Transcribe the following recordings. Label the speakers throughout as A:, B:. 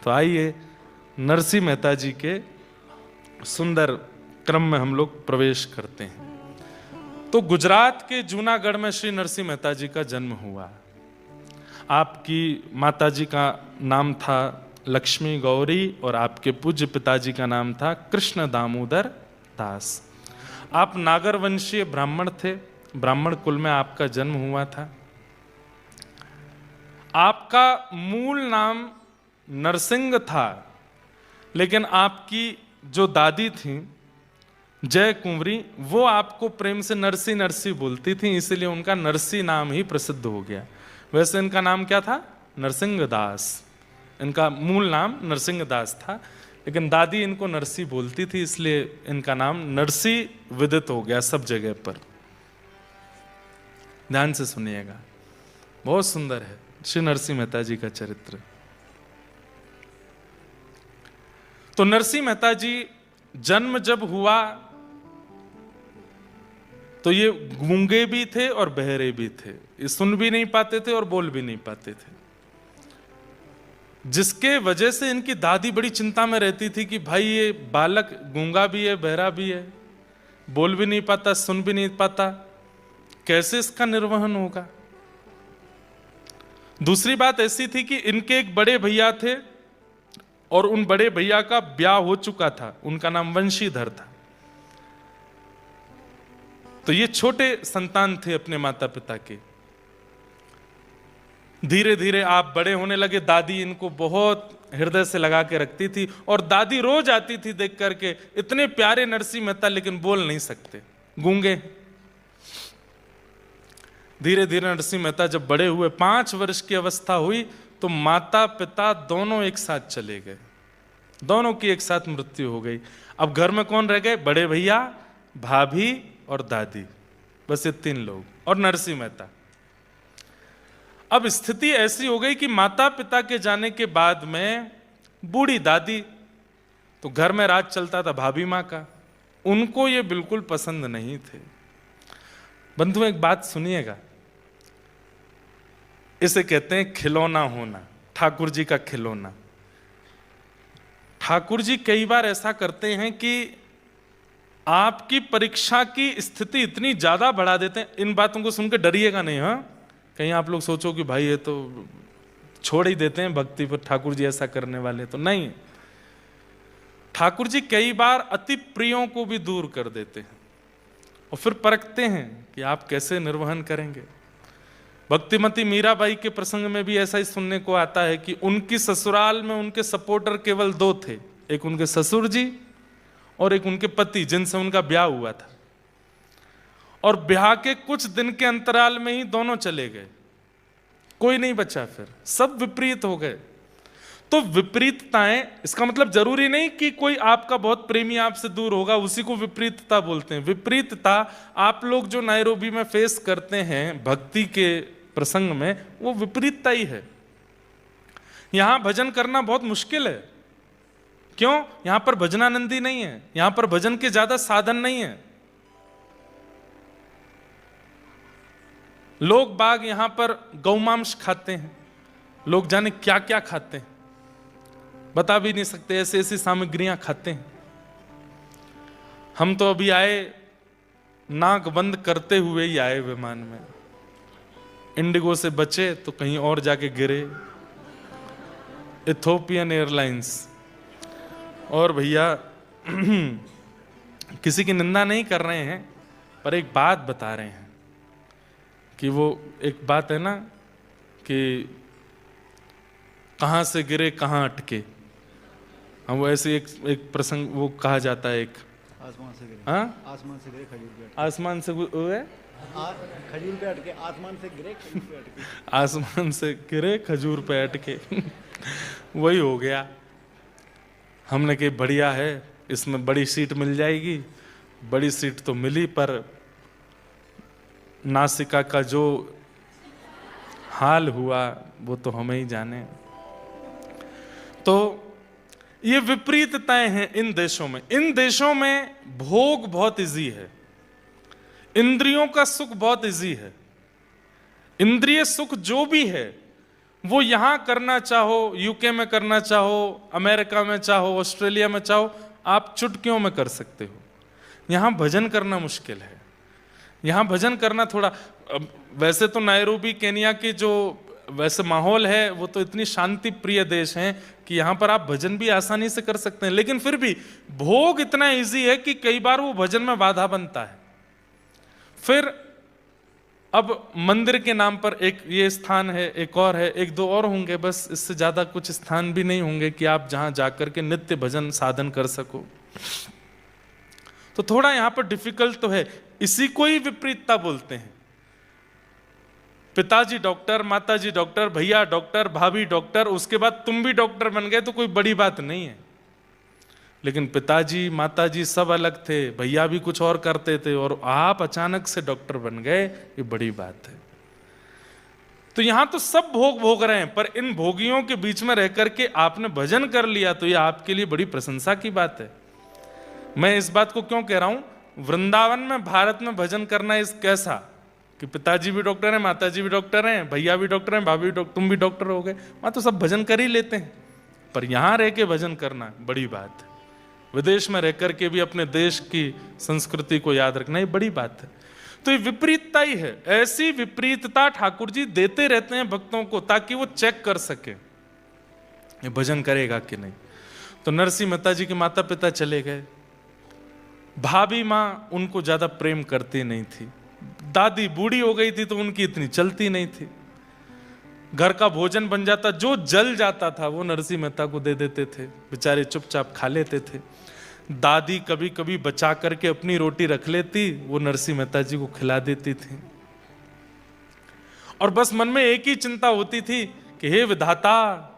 A: तो आइए नरसिंह मेहता जी के सुंदर क्रम में हम लोग प्रवेश करते हैं। तो गुजरात के जूनागढ़ में श्री नरसिंह मेहता जी का जन्म हुआ। आपकी माताजी का नाम था लक्ष्मी गौरी और आपके पूज्य पिताजी का नाम था कृष्ण दामोदर दास। आप नागर वंशीय ब्राह्मण थे, ब्राह्मण कुल में आपका जन्म हुआ था। आपका मूल नाम नरसिंह था, लेकिन आपकी जो दादी थी जय कुंवरी, वो आपको प्रेम से नरसी नरसी बोलती थी, इसलिए उनका नरसी नाम ही प्रसिद्ध हो गया। वैसे इनका नाम क्या था? नरसिंह दास। इनका मूल नाम नरसिंह दास था, लेकिन दादी इनको नरसी बोलती थी, इसलिए इनका नाम नरसी विदित हो गया सब जगह पर। ध्यान से सुनिएगा, बहुत सुंदर है श्री नरसिंह मेहता जी का चरित्र। तो नरसिंह मेहता जी जन्म जब हुआ तो ये गूंगे भी थे और बहरे भी थे, ये सुन भी नहीं पाते थे और बोल भी नहीं पाते थे, जिसके वजह से इनकी दादी बड़ी चिंता में रहती थी कि भाई ये बालक गूंगा भी है, बहरा भी है, बोल भी नहीं पाता, सुन भी नहीं पाता, कैसे इसका निर्वहन होगा। दूसरी बात ऐसी थी कि इनके एक बड़े भैया थे और उन बड़े भैया का ब्याह हो चुका था, उनका नाम वंशीधर था। तो ये छोटे संतान थे अपने माता पिता के। धीरे धीरे आप बड़े होने लगे। दादी इनको बहुत हृदय से लगा के रखती थी और दादी रोज आती थी देख करके, इतने प्यारे नरसिंह मेहता लेकिन बोल नहीं सकते, गूंगे। धीरे धीरे नरसिंह मेहता जब बड़े हुए, 5 वर्ष की अवस्था हुई, तो माता पिता दोनों एक साथ चले गए, दोनों की एक साथ मृत्यु हो गई। अब घर में कौन रह गए? बड़े भैया, भाभी और दादी, बस ये 3 लोग और नरसिंह मेहता। अब स्थिति ऐसी हो गई कि माता पिता के जाने के बाद में बूढ़ी दादी, तो घर में राज चलता था भाभी माँ का, उनको ये बिल्कुल पसंद नहीं थे। बंधु एक बात सुनिएगा, इसे कहते हैं खिलौना होना, ठाकुर जी का खिलौना। ठाकुर जी कई बार ऐसा करते हैं कि आपकी परीक्षा की स्थिति इतनी ज्यादा बढ़ा देते हैं। इन बातों को सुनकर डरिएगा नहीं, हाँ, कहीं आप लोग सोचो कि भाई ये तो छोड़ ही देते हैं भक्ति पर, ठाकुर जी ऐसा करने वाले तो नहीं। ठाकुर जी कई बार अति प्रियों को भी दूर कर देते हैं और फिर परखते हैं कि आप कैसे निर्वहन करेंगे। भक्तिमती मीराबाई के प्रसंग में भी ऐसा ही सुनने को आता है कि उनकी ससुराल में उनके सपोर्टर केवल 2 थे, एक उनके ससुर जी और एक उनके पति, जिनसे उनका ब्याह हुआ था। और ब्याह के कुछ दिन के अंतराल में ही दोनों चले गए, कोई नहीं बचा, फिर सब विपरीत हो गए। तो विपरीतताएं, इसका मतलब जरूरी नहीं कि कोई आपका बहुत प्रेमी आपसे दूर होगा उसी को विपरीतता बोलते हैं। विपरीतता आप लोग जो नायरोबी में फेस करते हैं भक्ति के प्रसंग में, वो विपरीतता ही है। यहां भजन करना बहुत मुश्किल है। क्यों? यहां पर भजनानंदी नहीं है, यहां पर भजन के ज्यादा साधन नहीं है। लोग बाग यहां पर गौमांस खाते हैं, लोग जाने क्या क्या खाते हैं, बता भी नहीं सकते, ऐसी ऐसी सामग्रियां खाते हैं। हम तो अभी आए, नाक बंद करते हुए ही आए विमान में, इंडिगो से बचे तो कहीं और जाके गिरे, इथोपियन एयरलाइंस। और भैया किसी की निंदा नहीं कर रहे हैं, पर एक बात बता रहे हैं कि वो एक बात है ना कि कहां से गिरे कहां अटके। हम वो ऐसे एक प्रसंग वो कहा जाता है, एक
B: आसमान से गिरे,
A: हाँ,
B: आसमान से गिरे खजूर पे,
A: आसमान से हुए
B: खजूर पे अटके, आसमान से गिरे खजूर पे अटके,
A: आसमान से गिरे खजूर पे अटके। वही हो गया। हमने कही बढ़िया है, इसमें बड़ी सीट मिल जाएगी। बड़ी सीट तो मिली, पर नासिका का जो हाल हुआ वो तो हमें ही जाने। तो ये विपरीतताएं हैं इन देशों में। इन देशों में भोग बहुत इजी है, इंद्रियों का सुख बहुत इजी है। इंद्रिय सुख जो भी है वो यहां करना चाहो, यूके में करना चाहो, अमेरिका में चाहो, ऑस्ट्रेलिया में चाहो, आप चुटकियों में कर सकते हो। यहां भजन करना मुश्किल है। यहां भजन करना थोड़ा, वैसे तो नायरोबी केनिया की जो वैसे माहौल है वो तो इतनी शांति प्रिय देश है कि यहां पर आप भजन भी आसानी से कर सकते हैं, लेकिन फिर भी भोग इतना इजी है कि कई बार वो भजन में बाधा बनता है। फिर अब मंदिर के नाम पर एक ये स्थान है, एक और है, एक दो और होंगे, बस इससे ज्यादा कुछ स्थान भी नहीं होंगे कि आप जहां जाकर के नित्य भजन साधन कर सको। तो थोड़ा यहां पर डिफिकल्ट तो है। इसी को ही विपरीतता बोलते हैं। पिताजी डॉक्टर, माताजी डॉक्टर, भैया डॉक्टर, भाभी डॉक्टर, उसके बाद तुम भी डॉक्टर बन गए तो कोई बड़ी बात नहीं है। लेकिन पिताजी माताजी सब अलग थे, भैया भी कुछ और करते थे, और आप अचानक से डॉक्टर बन गए, ये बड़ी बात है। तो यहां तो सब भोग भोग रहे हैं, पर इन भोगियों के बीच में रह करके आपने भजन कर लिया तो ये आपके लिए बड़ी प्रशंसा की बात है। मैं इस बात को क्यों कह रहा हूं, वृंदावन में, भारत में भजन करना इस कैसा कि पिताजी भी डॉक्टर हैं, माताजी भी डॉक्टर हैं, भैया भी डॉक्टर हैं, भाभी भी डॉक्टर, तुम भी डॉक्टर हो गए, वहां तो सब भजन कर ही लेते हैं। पर यहां रह के भजन करना बड़ी बात है। विदेश में रह करके भी अपने देश की संस्कृति को याद रखना ये बड़ी बात है। तो ये विपरीतता ही है। ऐसी विपरीतता ठाकुर जी देते रहते हैं भक्तों को ताकि वो चेक कर सके ये भजन करेगा कि नहीं। तो नरसिंह मेहता जी के माता पिता चले गए, भाभी माँ उनको ज्यादा प्रेम करती नहीं थी, दादी बूढ़ी हो गई थी तो उनकी इतनी चलती नहीं थी। घर का भोजन बन जाता, जो जल जाता था वो नरसिंह मेहता को दे देते थे, बेचारे चुपचाप खा लेते थे। दादी कभी कभी बचा करके अपनी रोटी रख लेती, वो नरसिंह मेहता जी को खिला देती थी। और बस मन में एक ही चिंता होती थी कि हे विधाता,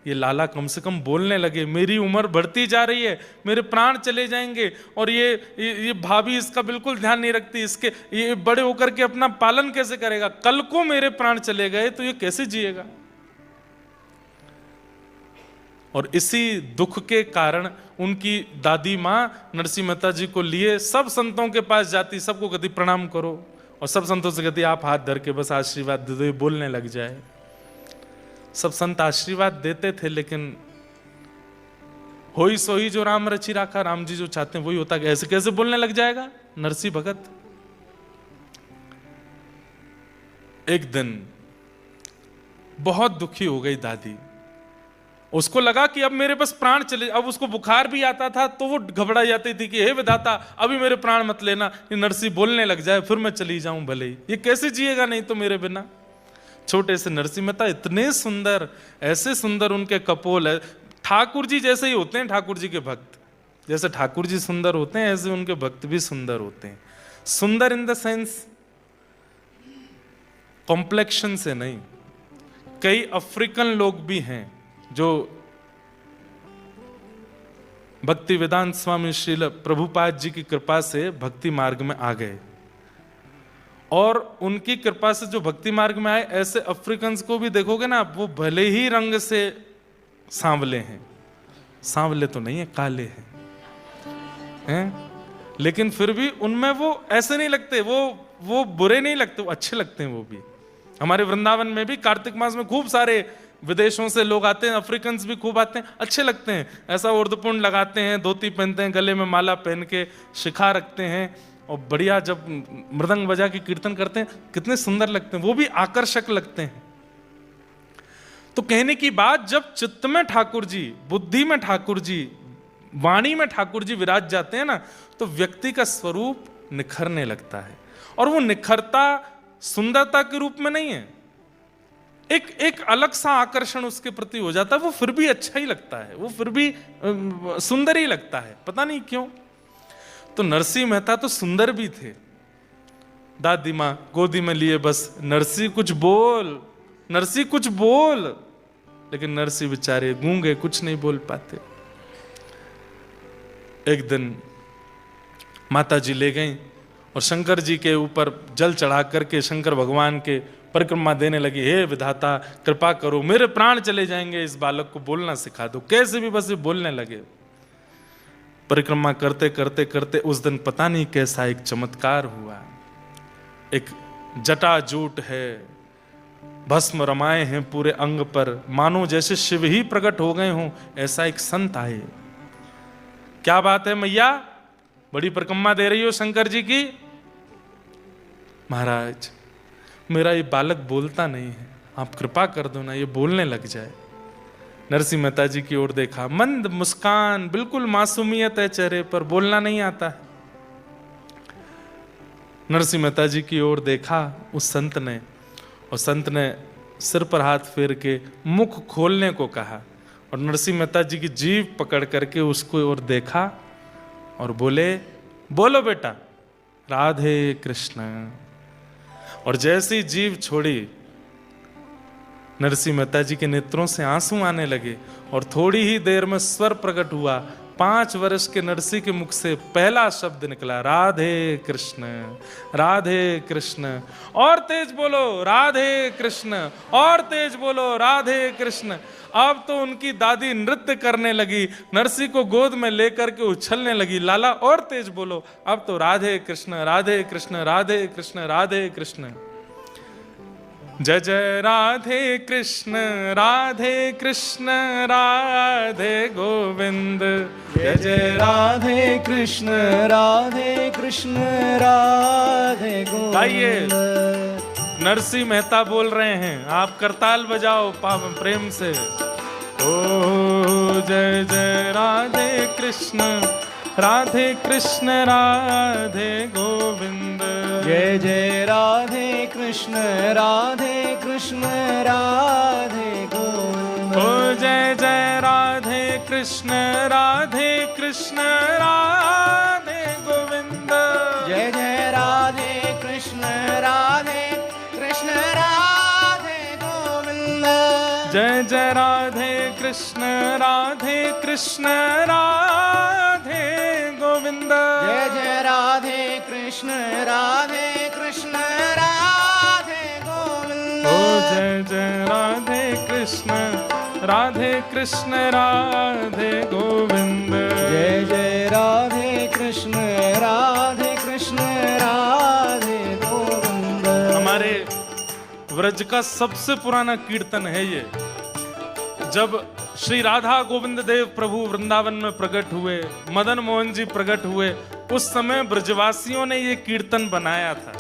A: ये लाला कम से कम बोलने लगे, मेरी उम्र बढ़ती जा रही है, मेरे प्राण चले जाएंगे, और ये भाभी इसका बिल्कुल ध्यान नहीं रखती, इसके ये बड़े होकर के अपना पालन कैसे करेगा, कल को मेरे प्राण चले गए तो ये कैसे जिएगा। और इसी दुख के कारण उनकी दादी माँ नरसिंह मेहता जी को लिए सब संतों के पास जाती, सबको कहती प्रणाम करो, और सब संतों से कहती आप हाथ धर के बस आशीर्वाद दे दो, ये बोलने लग जाए। सब संत आशीर्वाद देते थे, लेकिन होई सोई जो राम रची राखा, राम जी जो चाहते हैं वही होता है। ऐसे कैसे बोलने लग जाएगा नरसिंह भगत। एक दिन बहुत दुखी हो गई दादी, उसको लगा कि अब मेरे बस प्राण चले, अब उसको बुखार भी आता था तो वो घबरा जाती थी कि हे विधाता अभी मेरे प्राण मत लेना, ये नरसिंह बोलने लग जाए फिर मैं चली जाऊं भले ही, ये कैसे जिएगा नहीं तो मेरे बिना। छोटे से नरसिंह मेहता इतने सुंदर, ऐसे सुंदर उनके कपोल है, ठाकुर जी जैसे ही होते हैं ठाकुर जी के भक्त, जैसे ठाकुर जी सुंदर होते हैं ऐसे उनके भक्त भी सुंदर होते हैं। सुंदर इन द सेंस कॉम्प्लेक्शन से नहीं। कई अफ्रीकन लोग भी हैं जो भक्ति वेदांत स्वामी श्रील प्रभुपाद जी की कृपा से भक्ति मार्ग में आ गए, और उनकी कृपा से जो भक्ति मार्ग में आए, ऐसे अफ्रीकन्स को भी देखोगे ना, वो भले ही रंग से सांवले हैं, सांवले तो नहीं है, काले हैं, लेकिन फिर भी उनमें वो ऐसे नहीं लगते, वो बुरे नहीं लगते, वो अच्छे लगते हैं। वो भी हमारे वृंदावन में भी कार्तिक मास में खूब सारे विदेशों से लोग आते हैं, अफ्रीकन्स भी खूब आते हैं, अच्छे लगते हैं। ऐसा उर्दपुंड लगाते हैं, धोती पहनते हैं, गले में माला पहन के शिखा रखते हैं, और बढ़िया जब मृदंग बजा के कीर्तन करते हैं कितने सुंदर लगते हैं, वो भी आकर्षक लगते हैं। तो कहने की बात, जब चित्त में ठाकुर जी, बुद्धि में ठाकुर जी, वाणी में ठाकुर जी विराज जाते हैं ना, तो व्यक्ति का स्वरूप निखरने लगता है। और वो निखरता सुंदरता के रूप में नहीं है, एक अलग सा आकर्षण उसके प्रति हो जाता है, वो फिर भी अच्छा ही लगता है, वो फिर भी सुंदर ही लगता है, पता नहीं क्यों। तो नरसिंह मेहता तो सुंदर भी थे। दादी माँ गोदी में लिए बस नरसिंह कुछ बोल, नरसिंह कुछ बोल, लेकिन नरसिंह बेचारे गूंगे, कुछ नहीं बोल पाते। एक दिन माता जी ले गईं और शंकर जी के ऊपर जल चढ़ा करके शंकर भगवान के परिक्रमा देने लगी, हे विधाता कृपा करो, मेरे प्राण चले जाएंगे, इस बालक को बोलना सिखा दो। कैसे भी बस ये बोलने लगे। परिक्रमा करते करते करते उस दिन पता नहीं कैसा एक चमत्कार हुआ। एक जटाजूट है, भस्म रमाए हैं पूरे अंग पर, मानो जैसे शिव ही प्रकट हो गए हों, ऐसा एक संत आए। क्या बात है मैया, बड़ी परिक्रमा दे रही हो शंकर जी की। महाराज मेरा ये बालक बोलता नहीं है, आप कृपा कर दो ना, ये बोलने लग जाए। नरसिंह मेहता जी की ओर देखा, मंद मुस्कान, बिल्कुल मासूमियत है चेहरे पर, बोलना नहीं आता है। नरसिंह मेहता जी की ओर देखा उस संत ने, और संत ने सिर पर हाथ फेर के मुख खोलने को कहा, और नरसिंह मेहता जी की जीभ पकड़ करके उसको ओर देखा और बोले, बोलो बेटा राधे कृष्ण। और जैसी जीभ छोड़ी, नरसिंह मेहता जी के नेत्रों से आंसू आने लगे, और थोड़ी ही देर में स्वर प्रकट हुआ। 5 वर्ष के नरसिंह के मुख से पहला शब्द निकला, राधे कृष्ण, राधे कृष्ण। और तेज बोलो राधे कृष्ण, और तेज बोलो राधे कृष्ण। अब तो उनकी दादी नृत्य करने लगी, नरसिंह को गोद में लेकर के उछलने लगी। लाला और तेज बोलो, अब तो राधे कृष्ण, राधे कृष्ण, राधे कृष्ण, राधे कृष्ण। जय जय राधे कृष्ण, राधे कृष्ण, राधे गोविंद।
B: जय जय राधे कृष्ण, राधे कृष्ण, राधे
A: गाइए,
B: गोविंद।
A: नरसिंह मेहता बोल रहे हैं, आप करताल बजाओ प्रेम से। ओ जय जय राधे कृष्ण, राधे कृष्ण, राधे गोविंद।
B: जय जय राधे कृष्ण, राधे कृष्ण, राधे गोविंद।
A: ओ जय जय राधे कृष्ण, राधे कृष्ण, राधे गोविंद।
B: जय जय राधे कृष्ण, राधे कृष्ण, राधे गोविंद।
A: जय जय राधे कृष्ण, राधे कृष्ण, राधे गोविंद।
B: जय जय राधे कृष्ण, राधे कृष्ण, राधे गोविंद।
A: ओ जय जय राधे कृष्ण, राधे कृष्ण, राधे गोविंद।
B: जय जय राधे कृष्ण, राधे कृष्ण, राधे गोविंद।
A: हमारे व्रज का सबसे पुराना कीर्तन है ये। जब श्री राधा गोविंद देव प्रभु वृंदावन में प्रकट हुए, मदन मोहन जी प्रकट हुए, उस समय ब्रजवासियों ने ये कीर्तन बनाया था।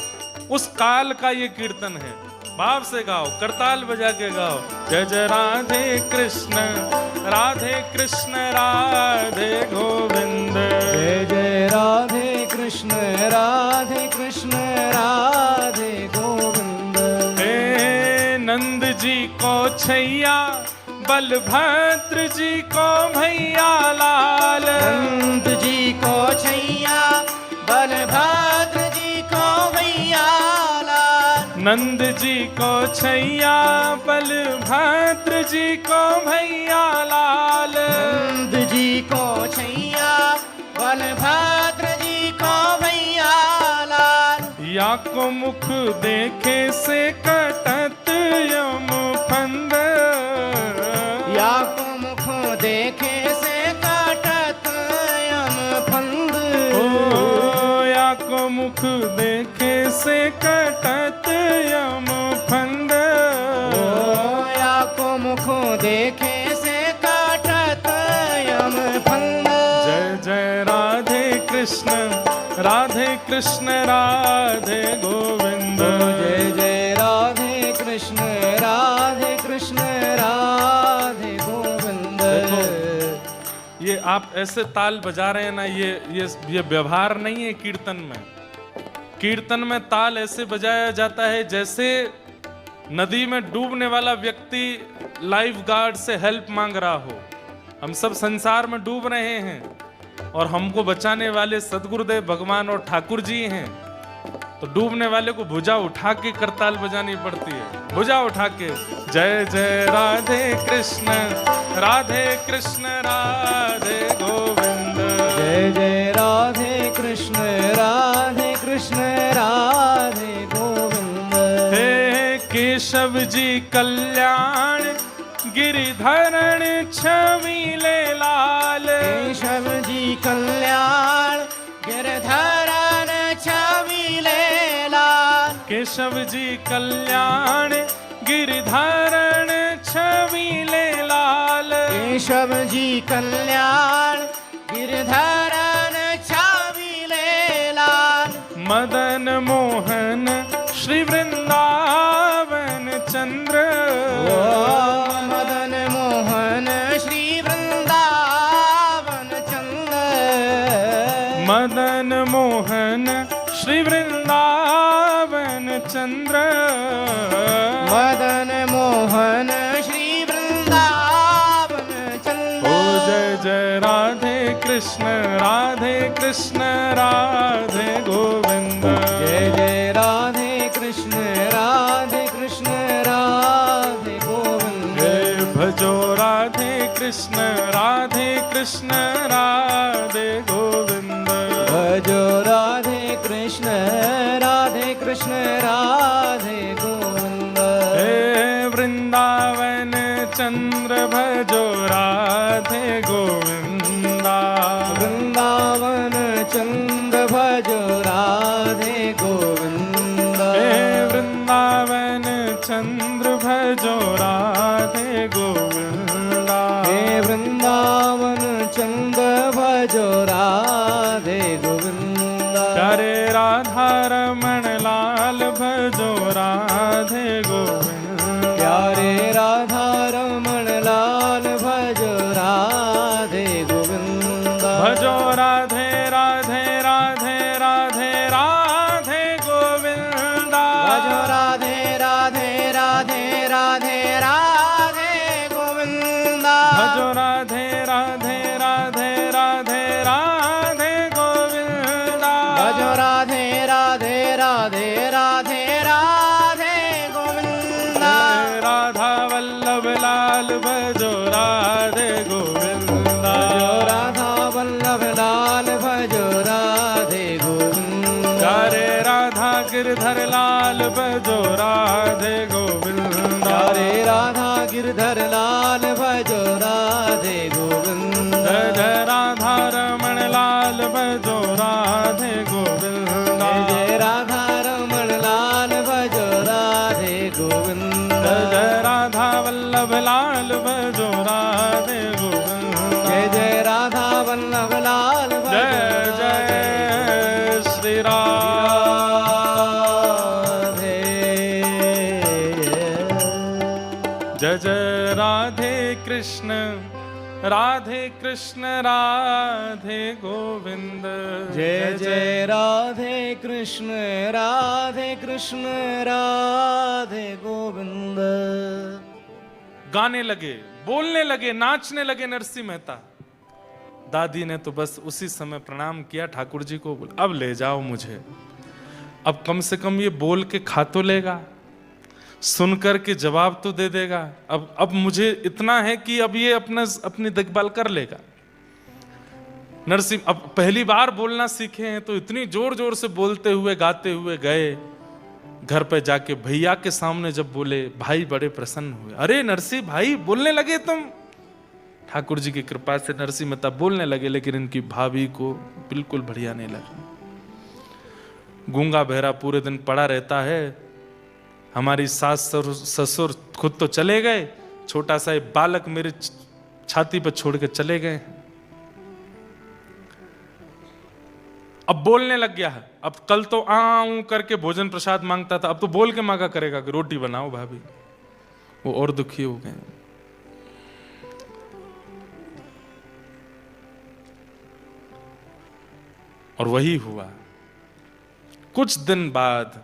A: उस काल का ये कीर्तन है। भाव से गाओ, करताल बजा के गाओ। जय जय राधे कृष्ण, राधे कृष्ण, राधे गोविंद।
B: जय जय राधे कृष्ण, राधे कृष्ण, राधे गोविंद।
A: हे नंद जी को छैया, बलभद्र जी को भैया लाल।
B: नंद जी को छैया, बलभद्र जी को भैया लाल।
A: नंद जी को छैया, बलभद्र जी को भैया लाल।
B: नंद जी को छैया, बलभद्र जी को भैया लाल।
A: या को मुख देखे से कटत यम फंद।
B: या को मुख देखे से काटत यम फंद।
A: ओ या को मुख देखे से कटत यम फंद।
B: ओ या को मुख देखे से काटत यम फंद।
A: जय जय राधे कृष्ण, राधे कृष्ण, राधे गोविंद।
B: जय जय राधे कृष्ण, राधे कृष्ण, राधे गोविंद।
A: ये आप ऐसे ताल बजा रहे हैं ना, ये व्यवहार नहीं है कीर्तन में। कीर्तन में ताल ऐसे बजाया जाता है जैसे नदी में डूबने वाला व्यक्ति लाइफ गार्ड से हेल्प मांग रहा हो। हम सब संसार में डूब रहे हैं और हमको बचाने वाले सदगुरुदेव भगवान और ठाकुर जी हैं। तो डूबने वाले को भुजा उठा के करताल बजानी पड़ती है, भुजा उठा के। जय जय राधे कृष्ण, राधे कृष्ण, राधे गोविंद।
B: जय जय राधे कृष्ण, राधे कृष्ण, राधे गोविंद।
A: हे केशव जी कल्याण, गिरिधरण छवीले लाल।
B: केशव जी कल्याण, गिरधरण छवीले लाल।
A: केशव जी कल्याण, गिरिधारण छबीले लाल।
C: केशव जी कल्याण गिरधरन छबीले लाल।
A: मदन मोहन श्री वृंदावन चंद्र।
C: ओ मदन मोहन श्री वृंदावन चंद्र।
A: मदन मोहन श्री वृंदावन चंद्र।
C: मदन मोहन श्री वृंदावन चंद्र।
A: ओ जय जय राधे कृष्ण राधे कृष्ण राधे गोविंद।
C: जय जय राधे कृष्ण राधे कृष्ण राधे गोविंद।
A: जय भजो राधे कृष्ण राधे कृष्ण राधे गोविंद।
C: भजो राधे कृष्ण राधे कृष्ण राधे गोविंद।
A: हे वृंदावन चंद्र भजो राधे गोविंदा।
C: वृंदावन चंद्र भजो राधे गोविंद।
A: हे वृंदावन चंद्र भजो राधे गोविंदा।
C: हे वृंदावन चंद्र भजो राधे गोविंद।
A: प्यारे राधा रमण लाल भजो राधे गोविंद।
C: प्यारे राधा रमण लाल भजो राधे गोविंद।
A: भजो राधे राधे राधे राधे राधे गोविंदा।
C: भजो राधे राधे राधे राधे राधे गोविंदा।
A: भजो राधे राधे राधे राधे राधे गोविंदा।
C: भजो राधे राधे राधे राधे राधे गोविंदा।
A: राधा वल्लभ लाल भजो राधे गोविंदा।
C: भजो राधा वल्लभ लाल भजो राधे गोविंदा।
A: प्यारे राधा गिरधर लाल भजो राधे गोविंदा।
C: प्यारे राधा गिरधर लाल भजो राधे गोविंदा।
A: जय जय राधा रमण लाल भजो राधे गोविंदा।
C: जय जय राधा रमण लाल भजो राधे गोविंदा।
A: जय जय राधा वल्लभ लाल भजो राधे गोविंदा।
C: जय जय राधा वल्लभ लाल भजो
A: जय जय श्री राधे। जय जय राधे कृष्ण राधे कृष्ण राधे गोविंद।
C: जय जय राधे कृष्ण राधे कृष्ण राधे गोविंद।
A: गाने लगे, बोलने लगे, नाचने लगे नरसिंह मेहता। दादी ने तो बस उसी समय प्रणाम किया ठाकुर जी को, बोला अब ले जाओ मुझे, अब कम से कम ये बोल के खा तो लेगा, सुन कर के जवाब तो दे देगा। अब मुझे इतना है कि अब ये अपनी देखभाल कर लेगा। नरसिंह अब पहली बार बोलना सीखे हैं तो इतनी जोर जोर से बोलते हुए गाते हुए गए। घर पे जाके भैया के सामने जब बोले, भाई बड़े प्रसन्न हुए। अरे नरसिंह भाई बोलने लगे तुम। ठाकुर जी की कृपा से नरसिंह मेहता बोलने लगे, लेकिन इनकी भाभी को बिल्कुल बढ़िया नहीं लगा। गूंगा बहरा पूरे दिन पड़ा रहता है, हमारी सास ससुर खुद तो चले गए, छोटा सा एक बालक मेरे छाती पर छोड़ के चले गए। अब बोलने लग गया है। अब कल तो आऊं करके भोजन प्रसाद मांगता था, अब तो बोल के मांगा करेगा कि रोटी बनाओ भाभी। वो और दुखी हो गए। और वही हुआ। कुछ दिन बाद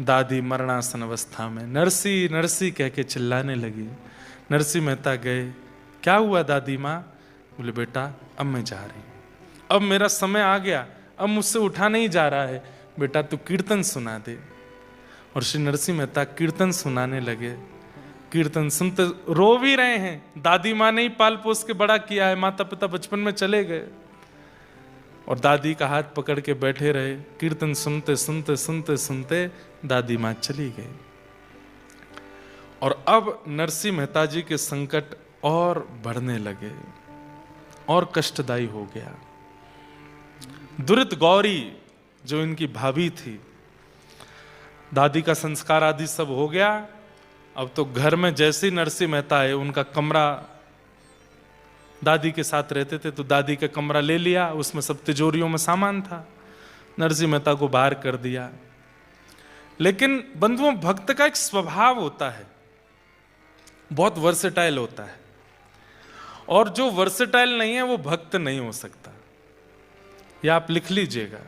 A: दादी मरणासन अवस्था में नरसी नरसी कह के चिल्लाने लगी। नरसिंह मेहता गए, क्या हुआ दादी माँ? बोले बेटा अब मैं जा रही हूं, अब मेरा समय आ गया, अब मुझसे उठा नहीं जा रहा है, बेटा तू कीर्तन सुना दे। और श्री नरसिंह मेहता कीर्तन सुनाने लगे। कीर्तन सुनते रो भी रहे हैं। दादी माँ ने ही पाल पोस के बड़ा किया है, माता पिता बचपन में चले गए और दादी का हाथ पकड़ के बैठे रहे। कीर्तन सुनते सुनते सुनते सुनते दादी माँ चली गई। और अब नरसिंह मेहता जी के संकट और बढ़ने लगे और कष्टदायी हो गया। दुरित गौरी जो इनकी भाभी थी, दादी का संस्कार आदि सब हो गया। अब तो घर में जैसे ही नरसिंह मेहता आए, उनका कमरा, दादी के साथ रहते थे तो दादी का कमरा ले लिया, उसमें सब तिजोरियों में सामान था, नरसिंह मेहता को बाहर कर दिया। लेकिन बंधुओं, भक्त का एक स्वभाव होता है, बहुत वर्सेटाइल होता है, और जो वर्सेटाइल नहीं है वो भक्त नहीं हो सकता। ये आप लिख लीजिएगा।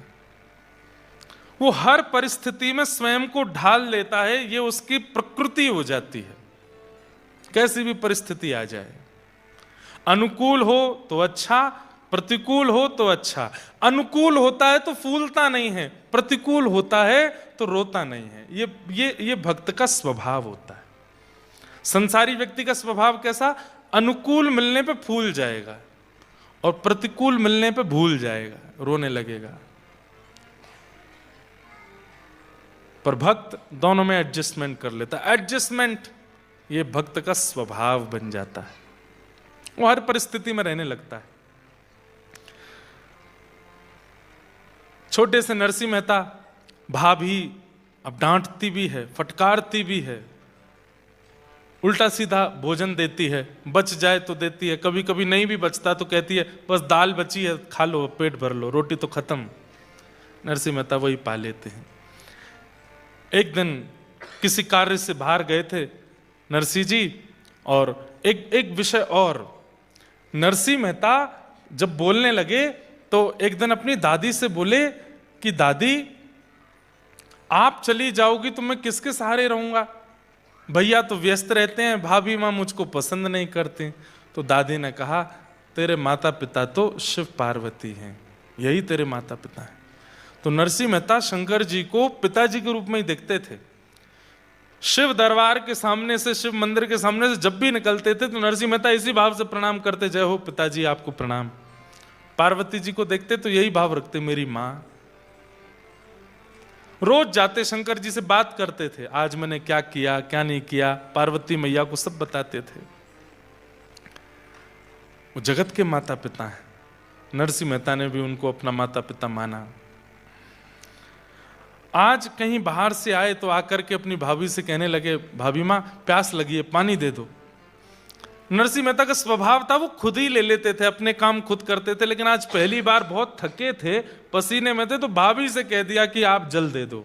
A: वो हर परिस्थिति में स्वयं को ढाल लेता है, ये उसकी प्रकृति हो जाती है, कैसी भी परिस्थिति आ जाए। अनुकूल हो तो अच्छा, प्रतिकूल हो तो अच्छा। अनुकूल होता है तो फूलता नहीं है, प्रतिकूल होता है तो रोता नहीं है। ये भक्त का स्वभाव होता है। संसारी व्यक्ति का स्वभाव कैसा? अनुकूल मिलने पे फूल जाएगा और प्रतिकूल मिलने पे भूल जाएगा, रोने लगेगा। पर भक्त दोनों में एडजस्टमेंट कर लेता है। एडजस्टमेंट ये भक्त का स्वभाव बन जाता है, वो हर परिस्थिति में रहने लगता है। छोटे से नरसिंह मेहता, भाभी अब डांटती भी है, फटकारती भी है, उल्टा सीधा भोजन देती है, बच जाए तो देती है, कभी कभी नहीं भी बचता तो कहती है बस दाल बची है, खा लो, पेट भर लो, रोटी तो खत्म। नरसिंह मेहता वही पा लेते हैं। एक दिन किसी कार्य से बाहर गए थे नरसिंह जी, और एक विषय और, नरसिंह मेहता जब बोलने लगे तो एक दिन अपनी दादी से बोले कि दादी आप चली जाओगी तो मैं किसके सहारे रहूंगा, भैया तो व्यस्त रहते हैं, भाभी माँ मुझको पसंद नहीं करती। तो दादी ने कहा तेरे माता पिता तो शिव पार्वती हैं, यही तेरे माता पिता हैं। तो नरसिंह मेहता शंकर जी को पिताजी के रूप में ही देखते थे। शिव दरबार के सामने से, शिव मंदिर के सामने से जब भी निकलते थे तो नरसिंह मेहता इसी भाव से प्रणाम करते, जय हो पिताजी आपको प्रणाम। पार्वती जी को देखते तो यही भाव रखते, मेरी माँ। रोज जाते शंकर जी से बात करते थे, आज मैंने क्या किया क्या नहीं किया, पार्वती मैया को सब बताते थे। वो जगत के माता पिता हैं, नरसिंह मेहता ने भी उनको अपना माता पिता माना। आज कहीं बाहर से आए तो आकर के अपनी भाभी से कहने लगे, भाभी माँ प्यास लगी है, पानी दे दो। नरसिंह मेहता का स्वभाव था वो खुद ही ले लेते थे, अपने काम खुद करते थे। लेकिन आज पहली बार बहुत थके थे, पसीने में थे, तो भाभी से कह दिया कि आप जल दे दो।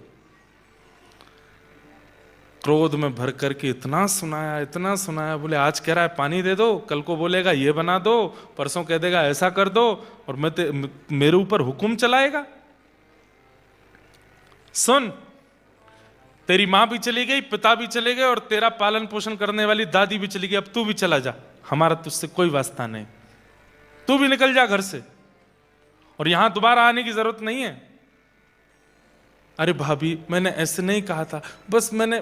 A: क्रोध में भर करके इतना सुनाया, बोले आज कह रहा है पानी दे दो, कल को बोलेगा ये बना दो, परसों कह देगा ऐसा कर दो, और मेरे ऊपर हुक्म चलाएगा। सुन, तेरी माँ भी चली गई, पिता भी चले गए, और तेरा पालन पोषण करने वाली दादी भी चली गई, अब तू भी चला जा, हमारा तुझसे कोई वास्ता नहीं, तू भी निकल जा घर से, और यहां दोबारा आने की जरूरत नहीं है। अरे भाभी मैंने ऐसे नहीं कहा था, बस मैंने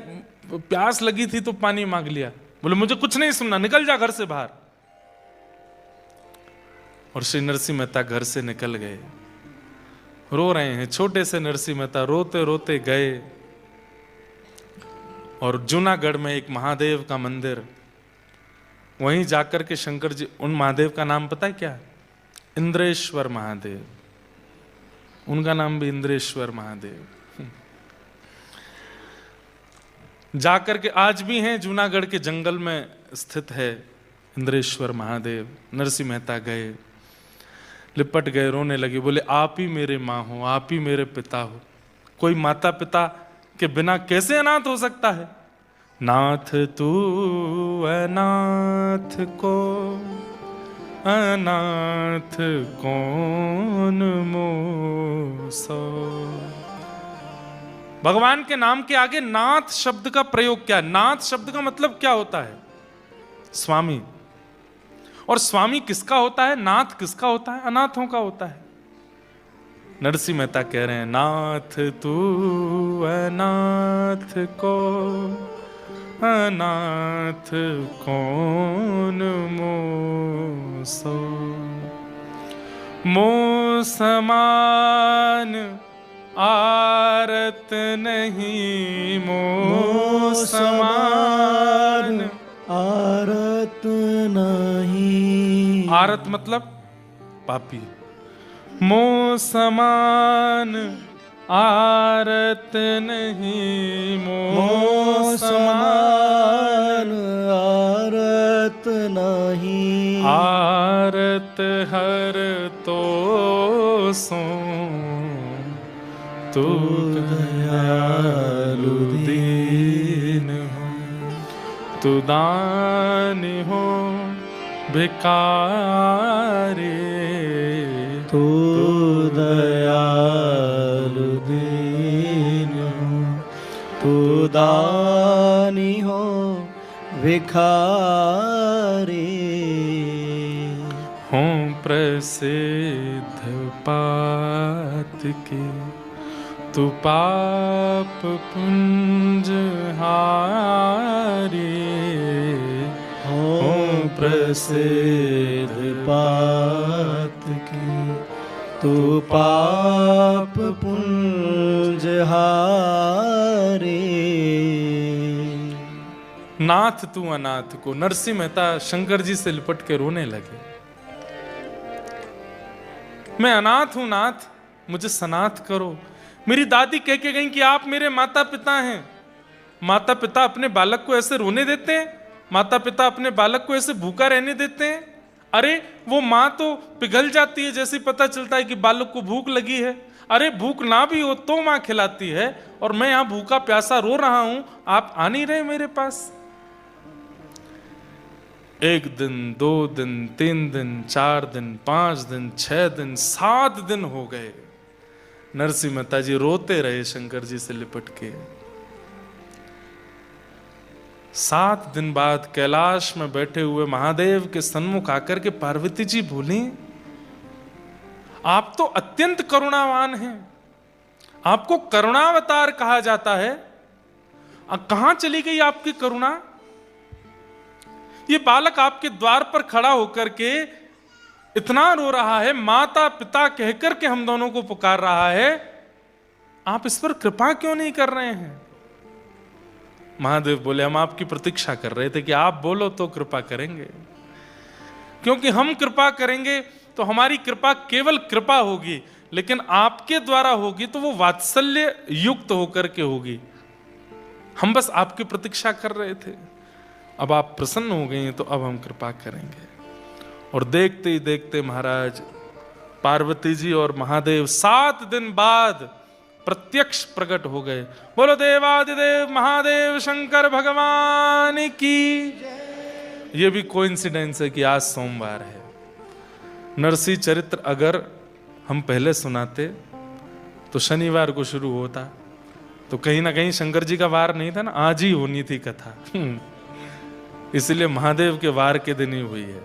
A: प्यास लगी थी तो पानी मांग लिया। बोले मुझे कुछ नहीं सुनना, निकल जा घर से बाहर। और श्री नरसिंह मेहता घर से निकल गए। रो रहे हैं, छोटे से नरसिंह मेहता रोते रोते गए, और जूनागढ़ में एक महादेव का मंदिर, वहीं जाकर के शंकर जी, उन महादेव का नाम पता है क्या? इंद्रेश्वर महादेव, उनका नाम भी इंद्रेश्वर महादेव। जाकर के आज भी हैं, जूनागढ़ के जंगल में स्थित है इंद्रेश्वर महादेव। नरसिंह मेहता गए, लिपट गए, रोने लगे, बोले आप ही मेरे माँ हो, आप ही मेरे पिता हो, कोई माता पिता के बिना कैसे अनाथ हो सकता है? नाथ तू अनाथ को अनाथ कौन मोसो। भगवान के नाम के आगे नाथ शब्द का प्रयोग क्या? नाथ शब्द का मतलब क्या होता है? स्वामी। और स्वामी किसका होता है? नाथ किसका होता है? अनाथों का होता है। नरसिंह मेहता कह रहे हैं, नाथ तू अनाथ को अनाथ कौन मोसो। मो समान आरत नहीं, मो समान
C: आरत नहीं।
A: आरत मतलब पापी। मो समान आरत नहीं मोह समान,
C: समान आरत नहीं,
A: आरत हर तो सो तू दयालु दीन हो, तू दानी हो भिखारी,
C: तू दयालु दीन हो, तू दानी हो भिखारी।
A: हों प्रसिद्ध पात के तू पाप पुंज हारी,
C: हों प्रसिद्ध पात की तू पाप पुंज हारी।
A: नाथ तू अनाथ को। नरसिंह मेहता शंकर जी से लिपट के रोने लगे। मैं अनाथ हूं नाथ, मुझे सनाथ करो। मेरी दादी कह के गई कि आप मेरे माता पिता हैं। माता पिता अपने बालक को ऐसे रोने देते हैं? माता पिता अपने बालक को ऐसे भूखा रहने देते हैं? अरे वो माँ तो पिघल जाती है जैसे पता चलता है कि बालक को भूख लगी है। अरे भूख ना भी हो तो माँ खिलाती है, और मैं यहां भूखा प्यासा रो रहा हूं, आप आ नहीं रहे मेरे पास। 1 दिन 2 दिन 3 दिन 4 दिन 5 दिन 6 दिन 7 दिन हो गए। नरसिंह मेहता जी रोते रहे शंकर जी से लिपट के। 7 दिन बाद कैलाश में बैठे हुए महादेव के सन्मुख आकर के पार्वती जी बोली, आप तो अत्यंत करुणावान हैं, आपको करुणावतार कहा जाता है। कहां चली गई आपकी करुणा? ये बालक आपके द्वार पर खड़ा होकर के इतना रो रहा है, माता पिता कहकर के हम दोनों को पुकार रहा है, आप इस पर कृपा क्यों नहीं कर रहे हैं? महादेव बोले, हम आपकी प्रतीक्षा कर रहे थे कि आप बोलो तो कृपा करेंगे, क्योंकि हम कृपा करेंगे तो हमारी कृपा केवल कृपा होगी, लेकिन आपके द्वारा होगी तो वो वात्सल्य युक्त होकर के होगी। हम बस आपकी प्रतीक्षा कर रहे थे, अब आप प्रसन्न हो गए हैं तो अब हम कृपा करेंगे। और देखते ही देखते महाराज पार्वती जी और महादेव 7 दिन बाद प्रत्यक्ष प्रकट हो गए। बोलो देवादिदेव महादेव शंकर भगवान की। ये भी कोइंसिडेंस है कि आज सोमवार है। नरसिंह चरित्र अगर हम पहले सुनाते तो शनिवार को शुरू होता, तो कहीं ना कहीं शंकर जी का वार नहीं था ना, आज ही होनी थी कथा। इसलिए महादेव के वार के दिन ही हुई है,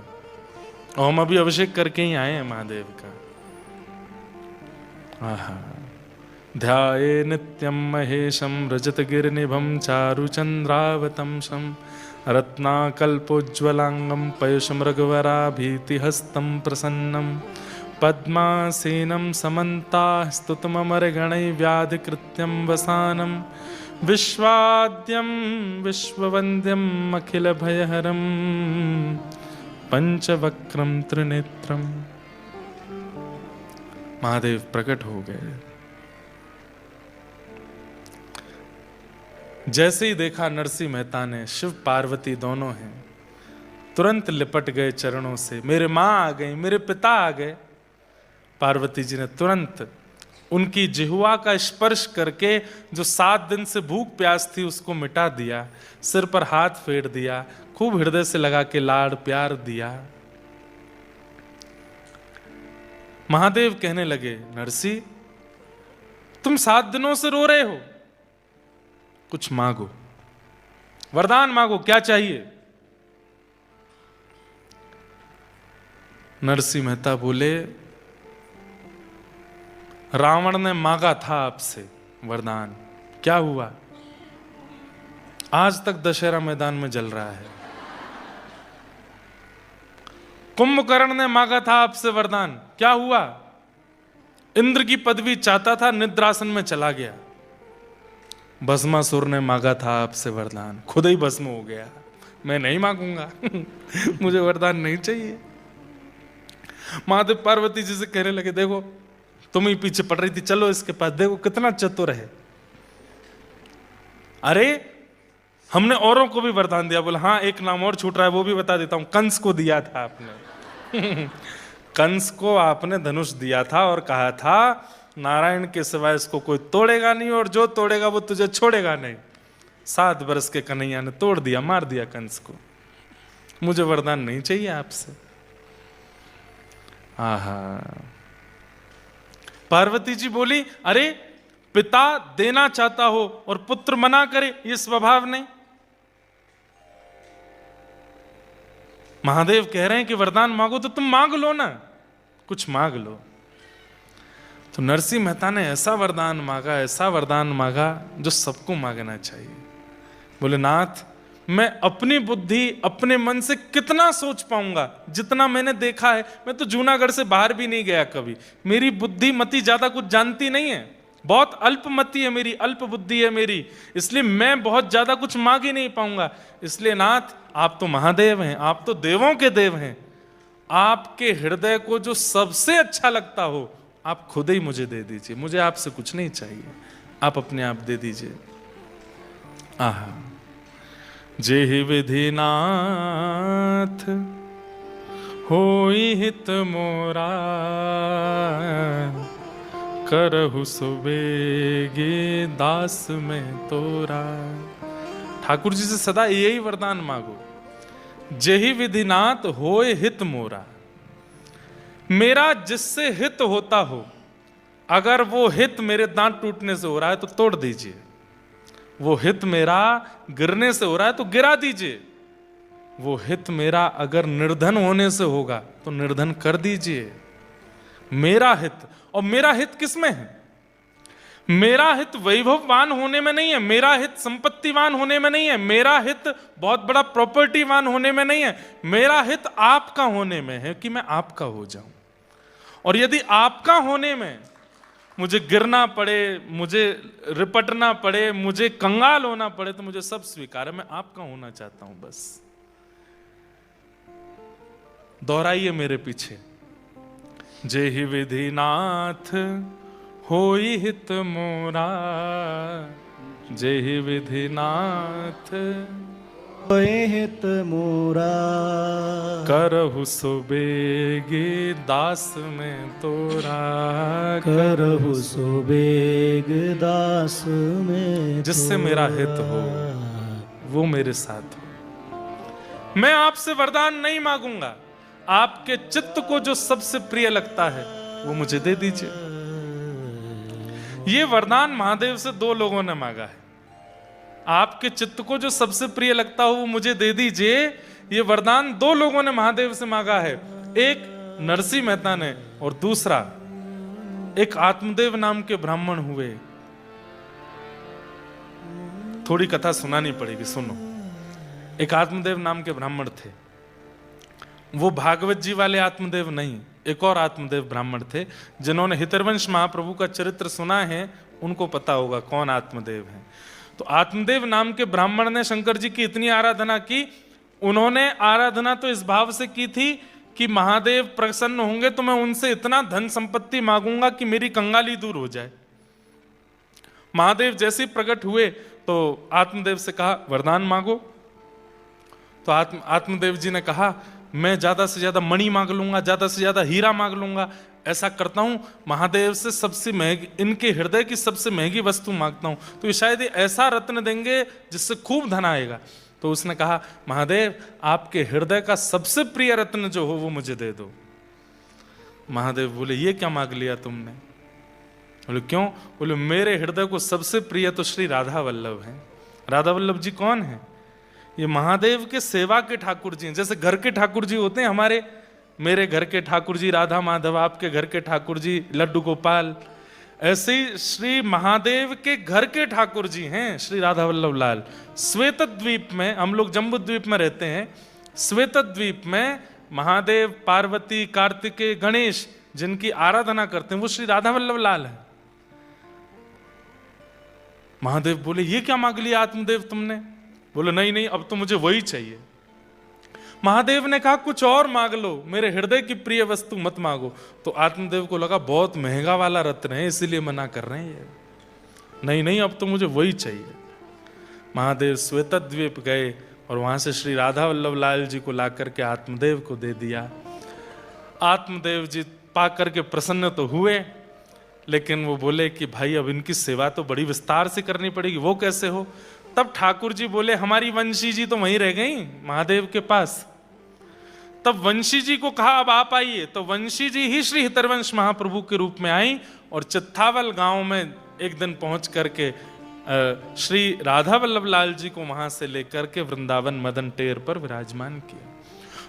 A: और हम अभी अभिषेक करके ही आए हैं महादेव का। आहा, ध्याये नित्यं महेशं रजतगिरिनिभं चारुचन्द्रावतंसं रत्नाकल्पोज्ज्वलांगं पयुषमृगवराभीतिहस्तं प्रसन्नं पद्मासेनं समन्ताः स्तुतममरगणैर्व्याधिकृत्यं वसानं विश्वाद्यं विश्ववन्द्यम् अखिलभयहरं पंचवक्रम त्रिनेत्रम। महादेव प्रकट हो गए। जैसे ही देखा नरसिंह मेहता ने शिव पार्वती दोनों हैं, तुरंत लिपट गए चरणों से। मेरे माँ आ गई, मेरे पिता आ गए। पार्वती जी ने तुरंत उनकी जिह्वा का स्पर्श करके जो 7 दिन से भूख प्यास थी उसको मिटा दिया, सिर पर हाथ फेर दिया, खूब हृदय से लगा के लाड़ प्यार दिया। महादेव कहने लगे, नरसिंह तुम 7 दिनों से रो रहे हो, कुछ मांगो, वरदान मांगो, क्या चाहिए? नरसिंह मेहता बोले, रावण ने मांगा था आपसे वरदान, क्या हुआ? आज तक दशहरा मैदान में जल रहा है। कुंभकर्ण ने मांगा था आपसे वरदान, क्या हुआ? इंद्र की पदवी चाहता था, निद्रासन में चला गया। भस्मासुर ने मांगा था आपसे वरदान, खुद ही भस्म हो गया। मैं नहीं मांगूंगा। मुझे वरदान नहीं चाहिए। महादेव पार्वती जी से कहने लगे, देखो तुम ही पीछे पड़ रही थी, चलो इसके पास, देखो कितना चतुर है। अरे हमने औरों को भी वरदान दिया। बोले हाँ एक नाम और छूट रहा है, वो भी बता देता हूं। कंस को दिया था आपने कंस को आपने धनुष दिया था और कहा था नारायण के सिवाय इसको कोई तोड़ेगा नहीं, और जो तोड़ेगा वो तुझे छोड़ेगा नहीं। 7 वर्ष के कन्हैया ने तोड़ दिया, मार दिया कंस को। मुझे वरदान नहीं चाहिए आपसे। आहा। पार्वती जी बोली अरे पिता देना चाहता हो और पुत्र मना करे, ये स्वभाव नहीं। महादेव कह रहे हैं कि वरदान मांगो तो तुम मांग लो ना, कुछ मांग लो। तो नरसिंह मेहता ने ऐसा वरदान मांगा, ऐसा वरदान मांगा जो सबको मांगना चाहिए। बोले नाथ मैं अपनी बुद्धि अपने मन से कितना सोच पाऊंगा, जितना मैंने देखा है। मैं तो जूनागढ़ से बाहर भी नहीं गया कभी, मेरी बुद्धि मति ज्यादा कुछ जानती नहीं है, बहुत अल्पमति है मेरी, अल्प बुद्धि है मेरी, इसलिए मैं बहुत ज्यादा कुछ मांग ही नहीं पाऊंगा। इसलिए नाथ आप तो महादेव हैं, आप तो देवों के देव हैं, आपके हृदय को जो सबसे अच्छा लगता हो आप खुद ही मुझे दे दीजिए, मुझे आपसे कुछ नहीं चाहिए, आप अपने आप दे दीजिए। आहा। जेहि विधि नाथ होई हित मोरा, करहु सुबेगे दास में तोरा। ठाकुर जी से सदा यही वरदान मांगो, जेहि विधिनाथ होए हित मोरा। मेरा जिससे हित होता हो, अगर वो हित मेरे दांत टूटने से हो रहा है तो तोड़ दीजिए, वो हित मेरा गिरने से हो रहा है तो गिरा दीजिए, वो हित मेरा अगर निर्धन होने से होगा तो निर्धन कर दीजिए। मेरा हित, और मेरा हित किसमें है? मेरा हित वैभववान होने में नहीं है, मेरा हित संपत्तिवान होने में नहीं है, मेरा हित बहुत बड़ा प्रॉपर्टीवान होने में नहीं है, मेरा हित आपका होने में है कि मैं आपका हो जाऊं। और यदि आपका होने में मुझे गिरना पड़े, मुझे रिपटना पड़े, मुझे कंगाल होना पड़े, तो मुझे सब स्वीकार है, मैं आपका होना चाहता हूं। बस दोहराइए मेरे पीछे, जेहि विधिनाथ होई हित मोरा, जेहि विधिनाथ
C: होए हित मोरा,
A: करहु सुबेगे दास में तोरा।
C: करहु सुबेग दास में
A: जिससे मेरा हित हो वो मेरे साथ हो। मैं आपसे वरदान नहीं मांगूंगा, आपके चित्त को जो सबसे प्रिय लगता है वो मुझे दे दीजिए। ये वरदान महादेव से 2 लोगों ने मांगा है। आपके चित्त को जो सबसे प्रिय लगता हो वो मुझे दे दीजिए, ये वरदान 2 लोगों ने महादेव से मांगा है। एक नरसिंह मेहता ने और दूसरा एक आत्मदेव नाम के ब्राह्मण हुए। थोड़ी कथा सुनानी पड़ेगी, सुनो। एक आत्मदेव नाम के ब्राह्मण थे, वो भागवत जी वाले आत्मदेव नहीं, एक और आत्मदेव ब्राह्मण थे जिन्होंने हितरवंश महाप्रभु का चरित्र सुना है, उनको पता होगा कौन आत्मदेव है। तो आत्मदेव नाम के ब्राह्मण ने शंकर जी की इतनी आराधना की, उन्होंने आराधना तो इस भाव से की थी कि महादेव प्रसन्न होंगे तो मैं उनसे इतना धन संपत्ति मांगूंगा कि मेरी कंगाली दूर हो जाए। महादेव जैसे ही प्रकट हुए तो आत्मदेव से कहा वरदान मांगो। तो आत्मदेव जी ने कहा मैं ज्यादा से ज्यादा मणि मांग लूंगा, ज्यादा से ज्यादा हीरा मांग लूंगा, ऐसा करता हूं महादेव से सबसे महंगी, इनके हृदय की सबसे महंगी वस्तु मांगता हूं, तो ये शायद ऐसा रत्न देंगे जिससे खूब धन आएगा। तो उसने कहा महादेव आपके हृदय का सबसे प्रिय रत्न जो हो वो मुझे दे दो। महादेव बोले ये क्या मांग लिया तुमने? बोले क्यों? बोले मेरे हृदय को सबसे प्रिय तो श्री राधा वल्लभ है। राधा वल्लभ जी कौन है? ये महादेव के सेवा के ठाकुर जी हैं। जैसे घर के ठाकुर जी होते हैं हमारे, मेरे घर के ठाकुर जी राधा माधव, आपके घर के ठाकुर जी लड्डू गोपाल, ऐसे ही श्री महादेव के घर के ठाकुर जी हैं श्री राधा वल्लभ लाल। श्वेत द्वीप में, हम लोग जम्बू द्वीप में रहते हैं, श्वेत द्वीप में महादेव, पार्वती, कार्तिकेय, गणेश जिनकी आराधना करते हैं वो श्री राधा वल्लभ लाल है। महादेव बोले ये क्या मांग लिया आत्मदेव तुमने? बोले नहीं नहीं अब तो मुझे वही चाहिए। महादेव ने कहा कुछ और मांग लो, मेरे हृदय की प्रिय वस्तु मत मांगो। तो आत्मदेव को लगा बहुत महंगा वाला रत्न है, इसीलिए मना कर रहे हैं ये। नहीं नहीं, अब तो मुझे वही चाहिए। महादेव श्वेतद्वीप गए और वहां से श्री राधा वल्लभ लाल जी को ला करके आत्मदेव को दे दिया। आत्मदेव जी पा करके प्रसन्न तो हुए, लेकिन वो बोले कि भाई अब इनकी सेवा तो बड़ी विस्तार से करनी पड़ेगी। वो कैसे हो? तब ठाकुर जी बोले हमारी वंशी जी तो वहीं रह गई महादेव के पास। तब वंशी जी को कहा अब आप आइए। तो वंशी जी ही श्री हितरवंश महाप्रभु के रूप में आई और चित्थावल गांव में एक दिन पहुंच करके श्री राधा वल्लभ लाल जी को वहां से लेकर के वृंदावन मदन टेर पर विराजमान किया।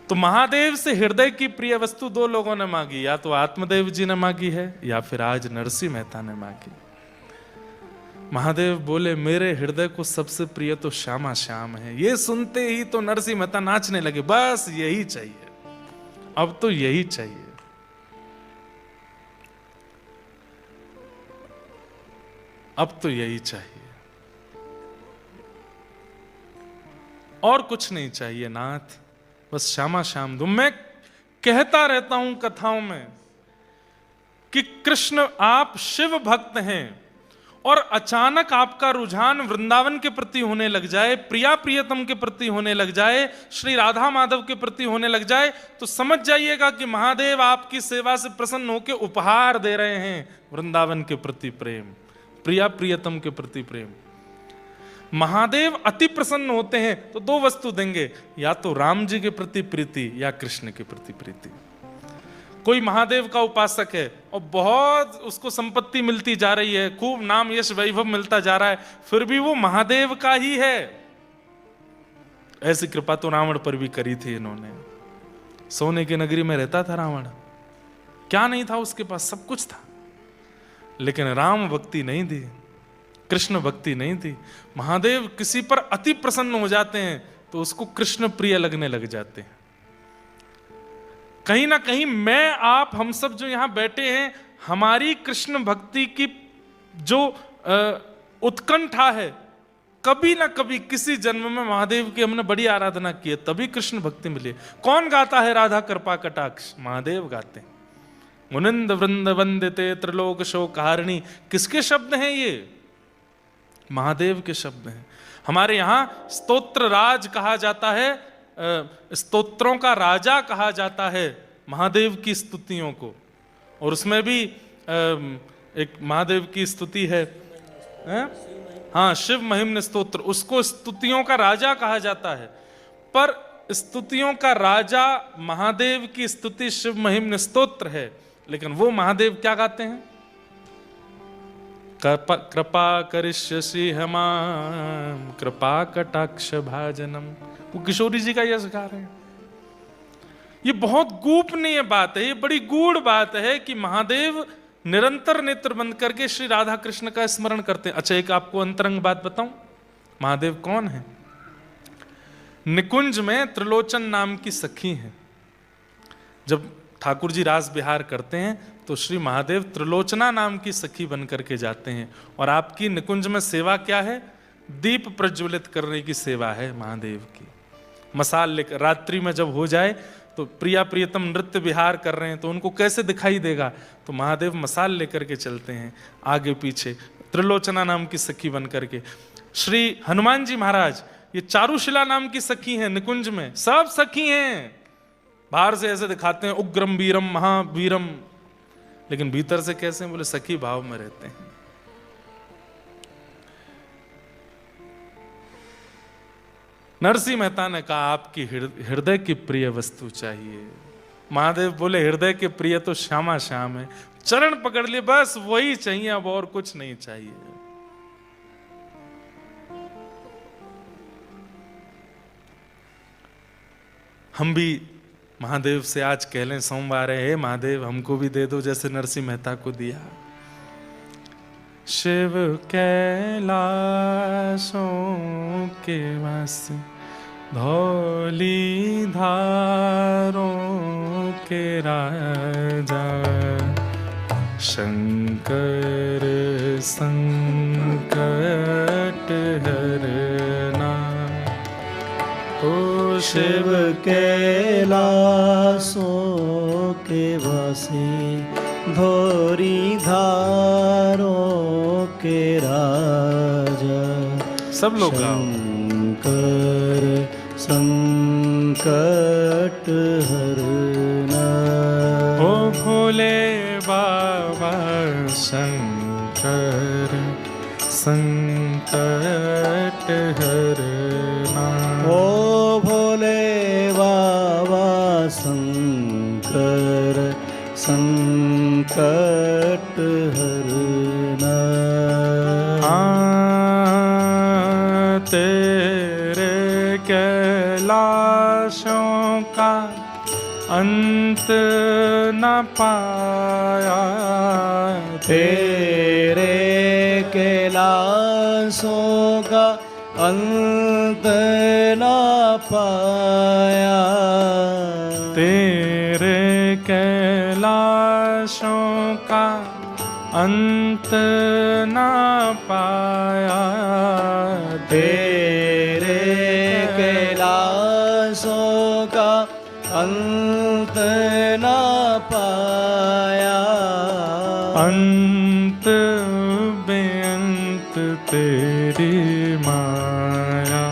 A: तो महादेव से हृदय की प्रिय वस्तु दो लोगों ने मांगी, या तो आत्मदेव जी ने मांगी है या फिर आज नरसिंह मेहता ने मांगी। महादेव बोले मेरे हृदय को सबसे प्रिय तो श्यामा श्याम है। ये सुनते ही तो नरसिंह मेहता नाचने लगे, बस यही चाहिए, अब तो यही चाहिए। अब तो यही चाहिए, और कुछ नहीं चाहिए नाथ, बस श्यामा श्याम दो। मैं कहता रहता हूं कथाओं में कि कृष्ण आप शिव भक्त हैं और अचानक आपका रुझान वृंदावन के प्रति होने लग जाए, प्रिया प्रियतम के प्रति होने लग जाए, श्री राधा माधव के प्रति होने लग जाए, तो समझ जाइएगा कि महादेव आपकी सेवा से प्रसन्न होकर उपहार दे रहे हैं वृंदावन के प्रति प्रेम, प्रिया प्रियतम के प्रति प्रेम। महादेव अति प्रसन्न होते हैं तो दो वस्तु देंगे, या तो राम जी के प्रति प्रीति या कृष्ण के प्रति प्रीति। कोई महादेव का उपासक है और बहुत उसको संपत्ति मिलती जा रही है, खूब नाम यश वैभव मिलता जा रहा है, फिर भी वो महादेव का ही है। ऐसी कृपा तो रावण पर भी करी थी इन्होंने। सोने की नगरी में रहता था रावण, क्या नहीं था उसके पास, सब कुछ था, लेकिन राम भक्ति नहीं दी, कृष्ण भक्ति नहीं थी। महादेव किसी पर अति प्रसन्न हो जाते हैं तो उसको कृष्ण प्रिय लगने लग जाते हैं। कहीं ना कहीं मैं आप हम सब जो यहां बैठे हैं, हमारी कृष्ण भक्ति की जो उत्कंठा है, कभी ना कभी किसी जन्म में महादेव की हमने बड़ी आराधना की है, तभी कृष्ण भक्ति मिली। कौन गाता है राधा कृपा कटाक्ष? महादेव गाते हैं। मुनिंद वृंद वंदिते त्रिलोक शोकहारिणी, किसके शब्द हैं ये? महादेव के शब्द हैं। हमारे यहां स्तोत्र राज कहा जाता है, स्तोत्रों का राजा कहा जाता है महादेव की स्तुतियों को, और उसमें भी एक महादेव की स्तुति है, हाँ, शिव महिम्न स्तोत्र, उसको स्तुतियों का राजा कहा जाता है। पर स्तुतियों का राजा महादेव की स्तुति शिव महिम्न स्तोत्र है, लेकिन वो महादेव क्या गाते हैं? कृपा करिष्यसि हमाम कृपा कटाक्ष भाजनम। वो किशोरी जी का यश गा रहे हैं। ये बहुत गोपनीय बात है, ये बड़ी गूढ़ बात है कि महादेव निरंतर नेत्र बंद करके श्री राधा कृष्ण का स्मरण करते हैं। अच्छा, एक आपको अंतरंग बात बताऊं, महादेव कौन है? निकुंज में त्रिलोचन नाम की सखी है। जब ठाकुर जी रास विहार करते हैं तो श्री महादेव त्रिलोचना नाम की सखी बन करके जाते हैं, और आपकी निकुंज में सेवा क्या है? दीप प्रज्वलित करने की सेवा है महादेव की। मसाल लेकर रात्रि में जब हो जाए तो प्रिया प्रियतम नृत्य विहार कर रहे हैं तो उनको कैसे दिखाई देगा? तो महादेव मसाल लेकर के चलते हैं आगे पीछे, त्रिलोचना नाम की सखी बन करके। श्री हनुमान जी महाराज ये चारुशिला नाम की सखी हैं, निकुंज में सब सखी हैं। बाहर से ऐसे दिखाते हैं उग्रम वीरम महावीरम, लेकिन भीतर से कैसे? बोले सखी भाव में रहते हैं। नरसिंह मेहता ने कहा आपकी हृदय की प्रिय वस्तु चाहिए। महादेव बोले हृदय के प्रिय तो श्यामा श्याम है, चरण पकड़ लिए, बस वही चाहिए, अब और कुछ नहीं चाहिए। हम भी महादेव से आज कह लें सोमवार है, महादेव हमको भी दे दो जैसे नरसिंह मेहता को दिया। शिव कैलाशों के वास धौली धारों के राजा, शंकर संकट हरना, ओ
C: शिव कैलासों के वासी धोरी धारों के राजा
A: सब लोग गाओ।
C: शंकर संकट हरना।
A: ओ भोले बाबा शंकर संकट हरना।
C: ओ भोले बाबा शंकर संकट हरना।
A: तेरे कैलाशों का अंत न पाया,
C: तेरे कैलाशों का अंत न पाया।
A: तेरे कैलाशों का अंत न पाया।
C: तेरे कैलाशों का अंत न पाया।
A: अंत बेअंत तेरी माया।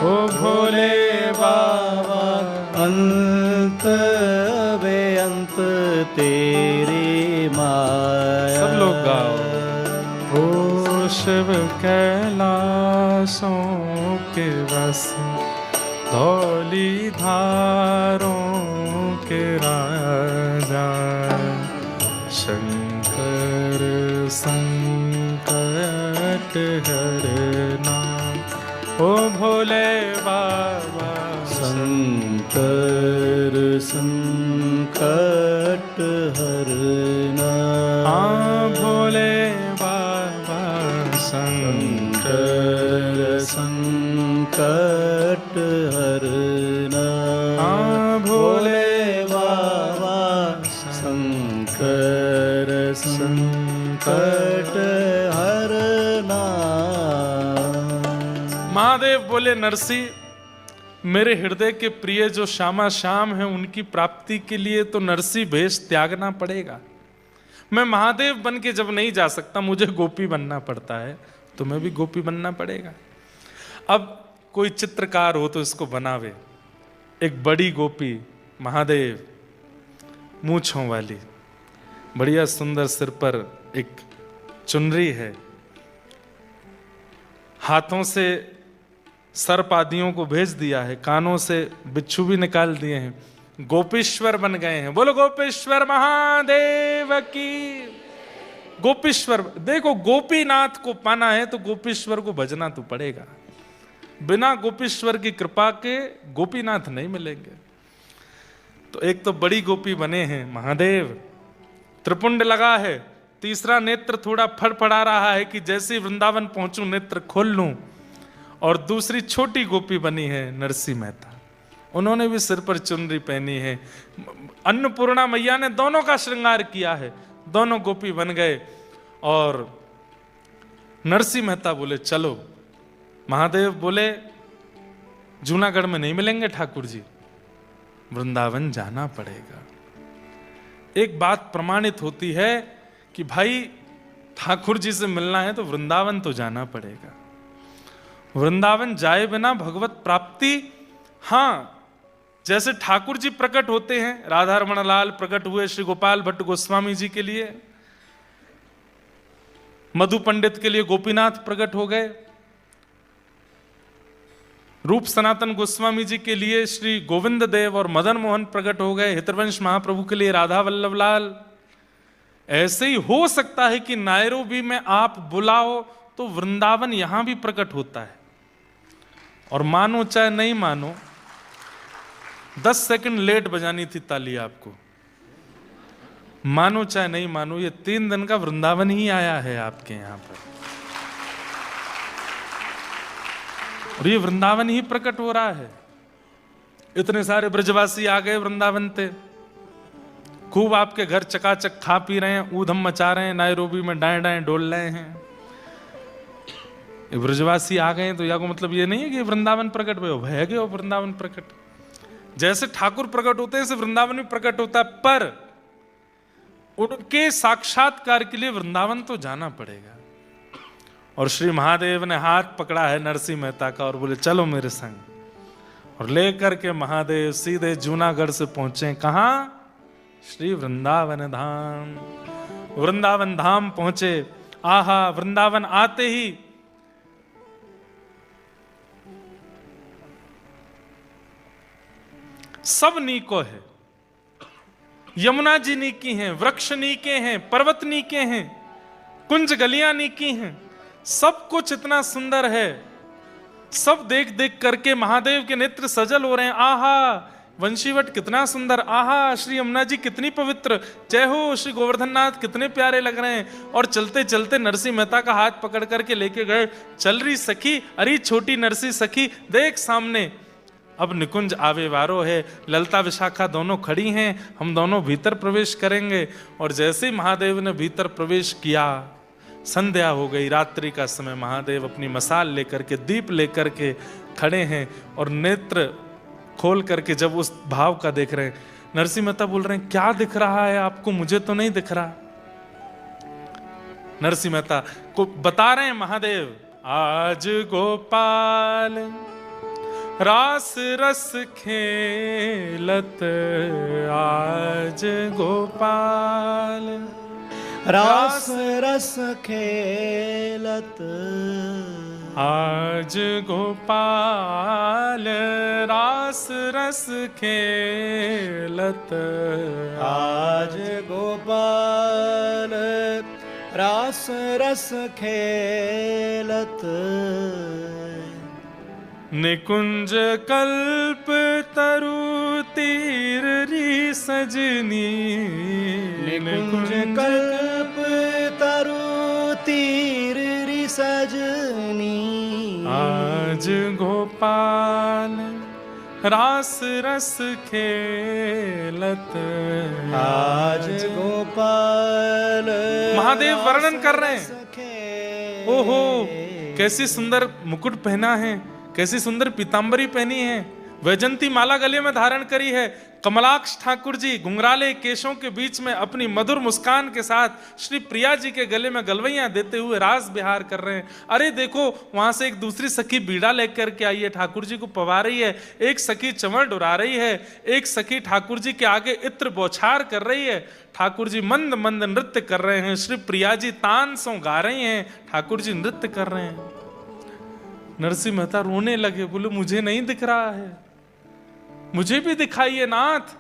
A: ओ भोले बाबा
C: अंत बेअंत तेरी माया।
A: सब लोग गाओ। ओ शिव कैलाशों के वासी धौली धारों के राजा शंकर संकट हरना। ओ भोले बाबा
C: शंकर संकट हरना।
A: भोले बाबा
C: शंकर संकट हरना।
A: भोले
C: बाबा शंकर संकट हरना।
A: महादेव बोले नरसी, मेरे हृदय के प्रिय जो श्यामा श्याम है उनकी प्राप्ति के लिए तो नरसी भेष त्यागना पड़ेगा। मैं महादेव बन के जब नहीं जा सकता, मुझे गोपी बनना पड़ता है, तो मैं भी गोपी बनना पड़ेगा। अब कोई चित्रकार हो तो इसको बनावे। एक बड़ी गोपी महादेव, मूंछों वाली, बढ़िया सुंदर, सिर पर एक चुनरी है, हाथों से सर्प आदियों को भेज दिया है, कानों से बिच्छू भी निकाल दिए हैं, गोपीश्वर बन गए हैं। बोलो गोपीश्वर महादेव की। गोपीश्वर, देखो गोपीनाथ को पाना है तो गोपीश्वर को भजना तो पड़ेगा। बिना गोपीश्वर की कृपा के गोपीनाथ नहीं मिलेंगे। तो एक तो बड़ी गोपी बने हैं महादेव, त्रिपुंड लगा है, तीसरा नेत्र थोड़ा फड़फड़ा रहा है कि जैसे ही वृंदावन पहुंचूं नेत्र खोल लूं। और दूसरी छोटी गोपी बनी है नरसी मेहता, उन्होंने भी सिर पर चुनरी पहनी है। अन्नपूर्णा मैया ने दोनों का श्रृंगार किया है, दोनों गोपी बन गए। और नरसी मेहता बोले चलो। महादेव बोले जूनागढ़ में नहीं मिलेंगे ठाकुर जी, वृंदावन जाना पड़ेगा। एक बात प्रमाणित होती है कि भाई ठाकुर जी से मिलना है तो वृंदावन तो जाना पड़ेगा। वृंदावन जाए बिना भगवत प्राप्ति, हाँ, जैसे ठाकुर जी प्रकट होते हैं, राधा रमण लाल प्रकट हुए श्री गोपाल भट्ट गोस्वामी जी के लिए, मधु पंडित के लिए गोपीनाथ प्रकट हो गए, रूप सनातन गोस्वामी जी के लिए श्री गोविंद देव और मदन मोहन प्रकट हो गए, हितवंश महाप्रभु के लिए राधा वल्लभ लाल। ऐसे ही हो सकता है कि नायरोबी में आप बुलाओ तो वृंदावन यहां भी प्रकट होता है। और मानो चाहे नहीं मानो, 10 सेकंड लेट बजानी थी ताली आपको, मानो चाहे नहीं मानो, ये 3 दिन का वृंदावन ही आया है आपके यहां पर, और ये वृंदावन ही प्रकट हो रहा है। इतने सारे ब्रजवासी आ गए वृंदावन पे, खूब आपके घर चकाचक खा पी रहे हैं, ऊधम मचा रहे हैं, नायरोबी में डाएं डाएं डोल रहे हैं। ये ब्रजवासी आ गए तो या को मतलब ये नहीं है कि वृंदावन प्रकट हुए, भय गए वृंदावन प्रकट। जैसे ठाकुर प्रकट होते हैं ऐसे वृंदावन भी प्रकट होता है, पर उनके साक्षात्कार के लिए वृंदावन तो जाना पड़ेगा। और श्री महादेव ने हाथ पकड़ा है नरसिंह मेहता का और बोले चलो मेरे संग, और लेकर के महादेव सीधे जूनागढ़ से पहुंचे कहां? श्री वृंदावन धाम। वृंदावन धाम पहुंचे। आहा, वृंदावन आते ही सब नीको है। यमुना जी नीकी हैं, वृक्ष नीके हैं, पर्वत नीके हैं, कुंज गलियां नीकी हैं, सब कुछ इतना सुंदर है। सब देख देख करके महादेव के नेत्र सजल हो रहे हैं। आहा, वंशीवट कितना सुंदर, आहा श्री यमुना जी कितनी पवित्र, जय हो श्री गोवर्धन नाथ कितने प्यारे लग रहे हैं। और चलते चलते नरसिंह मेहता का हाथ पकड़ करके लेके गए। चल रही सखी, अरे छोटी नरसिंह सखी देख सामने अब निकुंज आवे वारो है, ललता विशाखा दोनों खड़ी हैं, हम दोनों भीतर प्रवेश करेंगे। और जैसे ही महादेव ने भीतर प्रवेश किया, संध्या हो गई, रात्रि का समय। महादेव अपनी मसाल लेकर के, दीप लेकर के खड़े हैं और नेत्र खोल करके जब उस भाव का देख रहे हैं, नरसिंह मेहता बोल रहे हैं क्या दिख रहा है आपको? मुझे तो नहीं दिख रहा। नरसिंह मेहता को बता रहे हैं महादेव, आज गोपाल रास रस खेलत, आज गोपाल
C: रास रस खेलत,
A: आज गोपाल रास रस खेलत,
C: आज गोपाल रास रस खेलत।
A: निकुंज कल्प तरु तीर री सजनी,
C: निकुंज कल्प तरु तीर री सजनी,
A: आज गोपाल रास रस खेलत,
C: आज गोपाल
A: महादेव वर्णन कर रहे हैं।
C: हैं।
A: ओहो, कैसी सुंदर मुकुट पहना है, कैसी सुंदर पीतांबरी पहनी है, वैजंती माला गले में धारण करी है। कमलाक्ष ठाकुर जी घुंघराले केशों के बीच में अपनी मधुर मुस्कान के साथ श्री प्रिया जी के गले में गलवैयां देते हुए रास विहार कर रहे हैं। अरे देखो, वहां से एक दूसरी सखी बीड़ा लेकर के आई है, ठाकुर जी को पवा रही है। एक सखी चंवर डुरा रही है, एक सखी ठाकुर जी के आगे इत्र बौछार कर रही है। ठाकुर जी मंद मंद नृत्य कर रहे हैं, श्री प्रिया जी तान सो गा रही हैं, ठाकुर जी नृत्य कर रहे हैं। नरसिंह मेहता रोने लगे, बोले मुझे नहीं दिख रहा है, मुझे भी दिखाइए नाथ।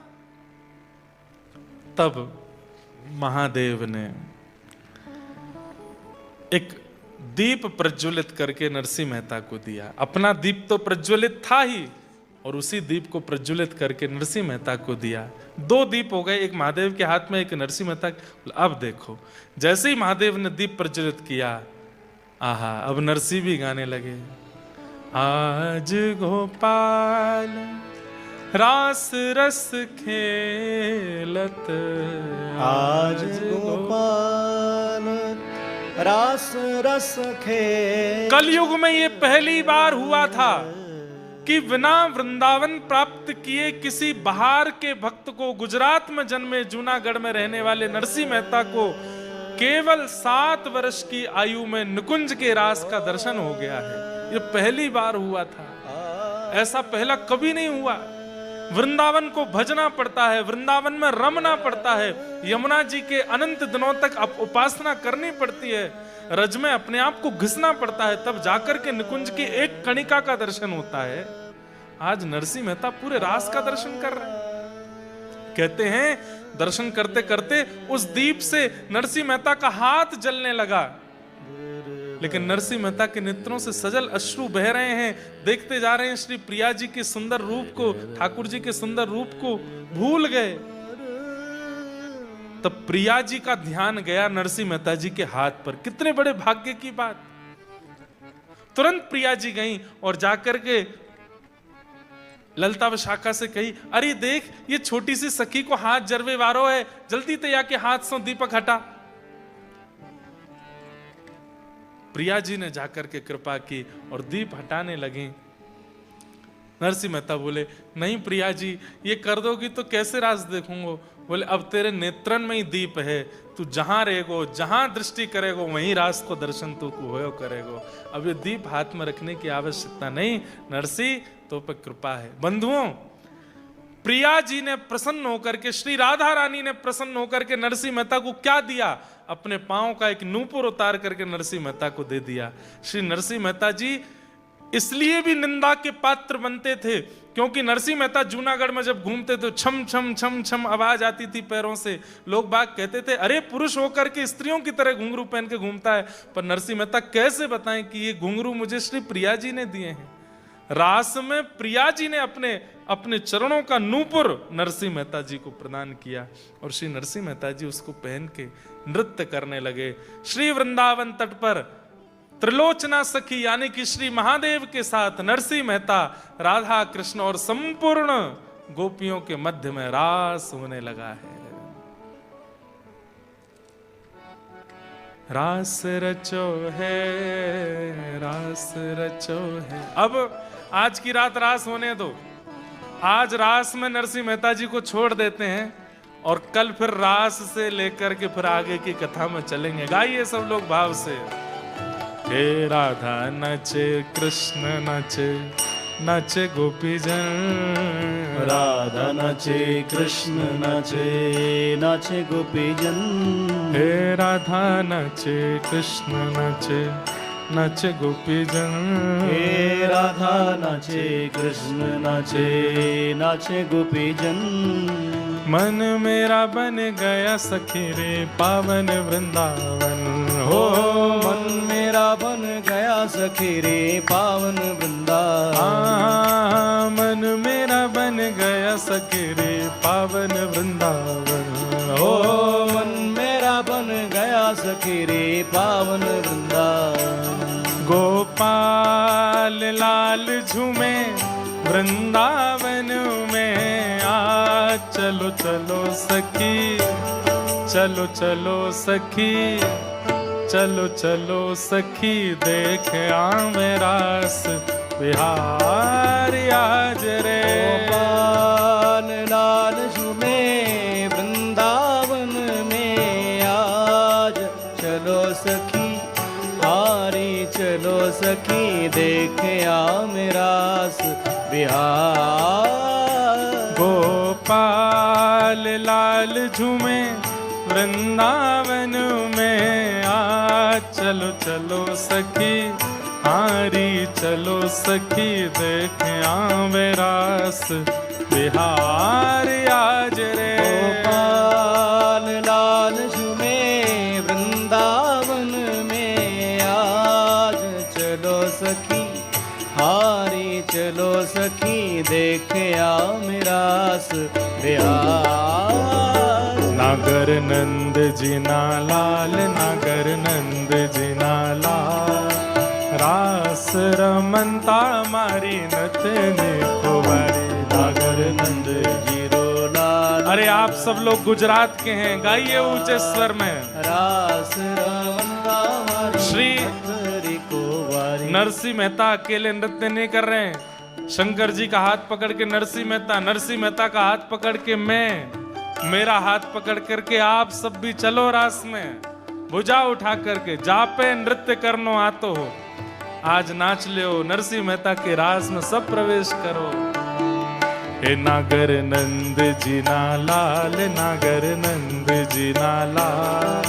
A: तब महादेव ने एक दीप प्रज्वलित करके नरसिंह मेहता को दिया। अपना दीप तो प्रज्वलित था ही, और उसी दीप को प्रज्वलित करके नरसिंह मेहता को दिया। 2 दीप हो गए, एक महादेव के हाथ में, एक नरसिंह मेहता। अब देखो, जैसे ही महादेव ने दीप प्रज्वलित किया, आहा, अब नरसिंह भी गाने लगे, आज गोपाल रास रस खेलत,
C: आज गोपाल रास रस खेलत।
A: कलयुग में ये पहली बार हुआ था कि बिना वृंदावन प्राप्त किए किसी बाहर के भक्त को, गुजरात में जन्मे जूनागढ़ में रहने वाले नरसिंह मेहता को केवल 7 वर्ष की आयु में निकुंज के रास का दर्शन हो गया है। ये पहली बार हुआ था, ऐसा पहला कभी नहीं हुआ। वृंदावन को भजना पड़ता है, वृंदावन में रमना पड़ता है, यमुना जी के अनंत दिनों तक उपासना करनी पड़ती है, रज में अपने आप को घिसना पड़ता है, तब जाकर के निकुंज की एक कणिका का दर्शन होता है। आज नरसिंह मेहता पूरे रास का दर्शन कर रहे हैं। कहते हैं दर्शन करते करते उस दीप से नरसिंह मेहता का हाथ जलने लगा, लेकिन नरसिंह मेहता के नेत्रों से सजल अश्रु बह रहे हैं। देखते जा रहे हैं श्री प्रिया जी के सुंदर रूप को, ठाकुर जी के सुंदर रूप को भूल गए। तब प्रिया जी का ध्यान गया नरसिंह मेहता जी के हाथ पर। कितने बड़े भाग्य की बात। तुरंत प्रिया जी गई और जाकर के ललता विशाखा से कही, अरे देख, ये छोटी सी सखी को हाथ जरवे वारो है, जल्दी ते आके हाथ से दीपक हटा। प्रिया जी ने जाकर के कृपा की और दीप हटाने लगी। नरसिंह मेहता बोले, नहीं प्रिया जी, ये कर दोगी तो कैसे रास देखूंगा? बोले, अब तेरे नेत्रन में ही दीप है, तू जहां रहेगो, जहां दृष्टि करेगो, वहीं रास को दर्शन तू को होयो करेगो। अब ये दीप हाथ में रखने की आवश्यकता नहीं, नरसिंह तो पर कृपा है। बंधुओं, प्रिया जी ने प्रसन्न होकर के, श्री राधा रानी ने प्रसन्न होकर के नरसिंह मेहता को क्या दिया? अपने पांव का एक नूपुर उतार करके नरसिंह मेहता को दे दिया। श्री नरसिंह मेहता जी इसलिए भी निंदा के पात्र बनते थे क्योंकि नरसिंह मेहता जूनागढ़ में जब घूमते तो छम छम छम छम आवाज आती थी पैरों से। लोग बाग कहते थे, अरे पुरुष होकर के स्त्रियों की तरह घुंघरू पहन के घूमता है। पर नरसिंह मेहता कैसे बताएं कि ये घुंघरू मुझे श्री प्रिया जी ने दिए हैं। रास में प्रिया जी ने अपने चरणों का नूपुर नरसिंह मेहता जी को प्रदान किया और श्री नरसिंह मेहता जी उसको पहन के नृत्य करने लगे। श्री वृंदावन तट पर त्रिलोचना सखी यानी कि श्री महादेव के साथ नरसिंह मेहता, राधा कृष्ण और संपूर्ण गोपियों के मध्य में रास होने लगा है। रास रचो है, रास रचो है। अब आज की रात रास होने दो। आज रास में नरसिंह मेहता जी को छोड़ देते हैं और कल फिर रास से लेकर के फिर आगे की कथा में चलेंगे। गाइए सब लोग भाव से। हे राधा नचे कृष्ण नचे, नचे गोपी जन।
C: राधा नचे कृष्ण नचे, नाचे गोपी जन।
A: हे राधा नचे कृष्ण नचे, नचे गोपी जन।
C: हे राधा नाचे कृष्ण नाचे, नाचे गोपी जन।
A: मन मेरा बन गया सखी रे पावन वृंदावन। हो
C: मन मेरा बन गया सखी रे पावन वृंदावन।
A: मन मेरा बन गया सखी रे पावन वृंदावन।
C: हो मन मेरा बन गया सखी रे पावन वृंदावन।
A: गोपाल लाल झूमे वृंदावन में, आ चलो चलो सखी, चलो चलो सखी, चलो चलो सखी, देख आवे रास बिहार आज रे।
C: गोपाल लाल झूमे वृंदावन में, आज चलो सखी हारी चलो सखी, देख आवे रास बिहार।
A: गोपाल लाल झूमे वृंदावन में, आ चलो चलो सखी हारी चलो सखी, देख आवे रास बिहार आज रे।
C: गोपाल लाल झूमे वृंदावन में, आज चलो सखी हारी चलो सखी, देख आवे रास बिहार।
A: नागर नंद जिना लाल, नागर नंद जिना लाल, रास रमनता मारी नतने खोबारी। नागर नंद
C: जीरो लाल।
A: अरे आप सब लोग गुजरात के हैं, गाइए ऊंचे स्वर में।
C: रास रमनता मारी
A: श्री
C: नतने खोबारी।
A: नरसिंह मेहता अकेले नृत्य नहीं कर रहे हैं। शंकर जी का हाथ पकड़ के नरसिंह मेहता, नरसिंह मेहता का हाथ पकड़ के मैं, मेरा हाथ पकड़ करके आप सब भी चलो रास में। भुजा उठा करके जापे नृत्य करनो आतो हो, आज नाच लियो नरसिंह मेहता के रास में सब प्रवेश करो। हे नागर नंद जीना लाल, नागर नंद जीना लाल,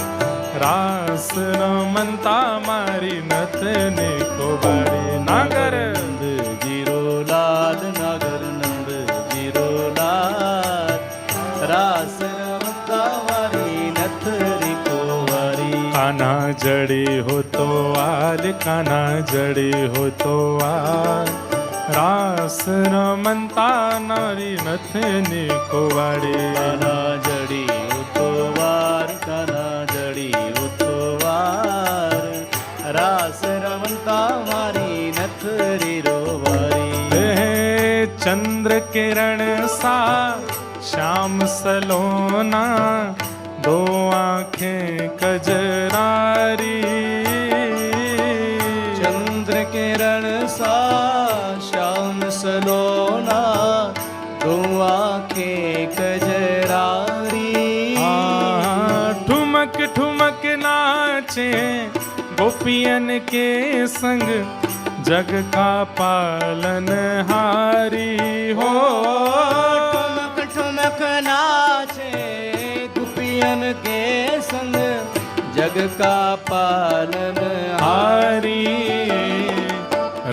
A: रास रमनता मारी नतने को बारी। नागर
C: नंद जीरो लाल, नागर नंद जीरो लाल, रास रमनता मारी नथरी को वारी।
A: कान्हा जड़ी हो तो आल, कान्हा जड़ी हो तो आल, रास रमनता नारी नथनी को वारी।
C: कान्हा जड़ी हो तो वार, कान्हा जड़ी हो तो वार, रास रमनता मारी नथरी रो वारी।
A: चंद्र किरण सा श्याम सलोना, दो आंखें कजरारी। ठुमक ठुमक नाचे गोपियन के संग, जग का पालन हारी हो।
C: ठुमक ठुमक नाचे गोपियन के संग, जग का पालन
A: हारी।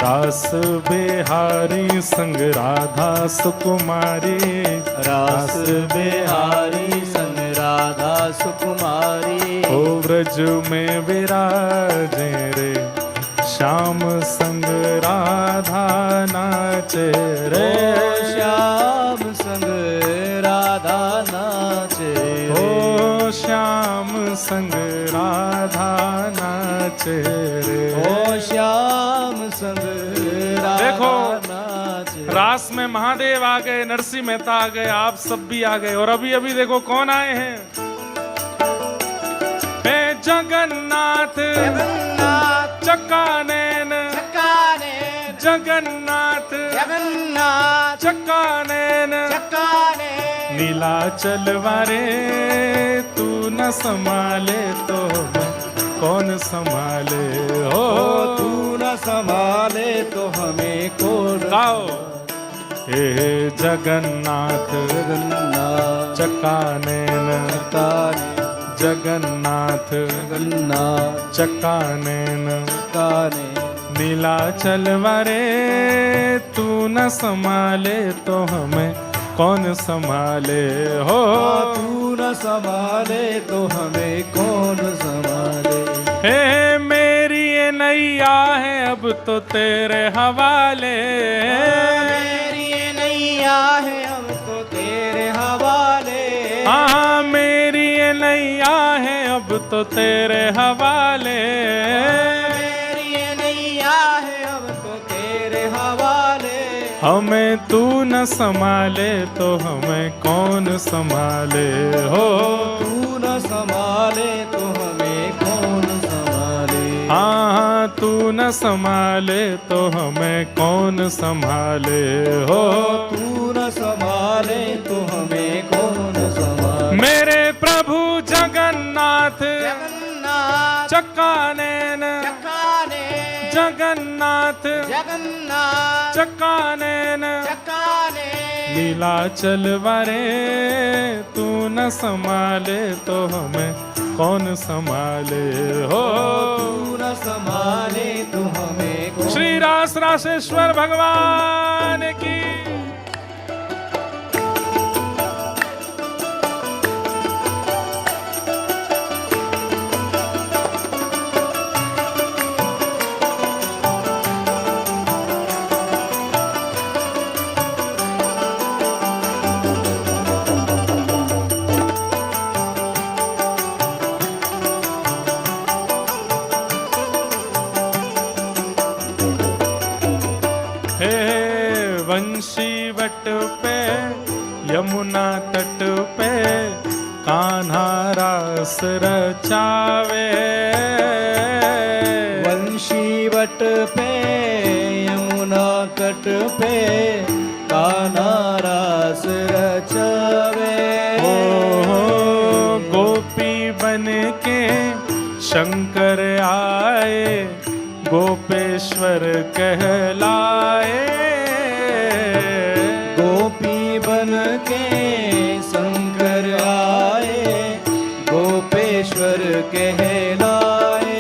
A: रास बिहारी संग राधा सुकुमारी,
C: रास बिहारी संग राधा सुकुमारी।
A: ओ व्रज में विराजे रे श्याम संग राधा नाचे रे।
C: श्याम संग राधा नाचे,
A: ओ श्याम संग राधा नाचे रे।
C: ओ श्याम संग राधा
A: देखो,
C: नाचे।
A: रास में महादेव आ गए, नरसिंह मेहता आ गए, आप सब भी आ गए। और अभी अभी देखो कौन आए हैं, हे जगन्नाथ
C: जगन्नाथ
A: चक्कानैन,
C: चक्कानैन,
A: जगन्नाथ
C: जगन्नाथ
A: चक्कानैन।
C: चक्कानैन।
A: नीलाचल वारे तू न संभाले तो कौन संभाले हो।
C: तू न संभाले तो हमें कौन।
A: गाओ, हे जगन्नाथ
C: जगन्नाथ
A: चक्कानैन,
C: चक्कानैन,
A: जगन्नाथ
C: जगन्नाथ
A: चक्कानैन।
C: चक्कानैन।
A: नीलाचल वारे तू न संभाले तो हमें कौन संभाले हो।
C: तू न संभाले तो हमें कौन संभाले।
A: हे मेरी ये नैया है अब तो तेरे हवाले।
C: मेरी ये नैया है अब तो तेरे हवाले।
A: हाँ मेरी ये नैया है अब तो तेरे हवाले।
C: मेरी ये नैया है अब तो तेरे हवाले।
A: हमें तू न संभाले तो हमें कौन संभाले हो।
C: तू न संभाले तो हमें कौन संभाले।
A: हाँ तू न संभाले तो हमें कौन संभाले हो।
C: तू न संभाले तो हमें कौन संभाले।
A: मेरे प्रभु जगन्नाथ
C: जगन्नाथ
A: चक्कानैन,
C: चक्कानैन,
A: जगन्नाथ
C: जगन्नाथ
A: चक्कानैन।
C: चक्कानैन।
A: नीलाचल वारे तू न संभाले तो हमें कौन संभाले हो।
C: तू न संभाले तो हमें कौन।
A: श्री रास रासेश्वर भगवान की। वंशी वट पे यमुना तट पे कान्हा रास रचावे।
C: वंशी वट पे यमुना तट पे कान्हा रास रचावे।
A: गोपी बन के शंकर आए गोपेश्वर कहलाए।
C: गोपी बन के शंकर आए गोपेश्वर कहलाए।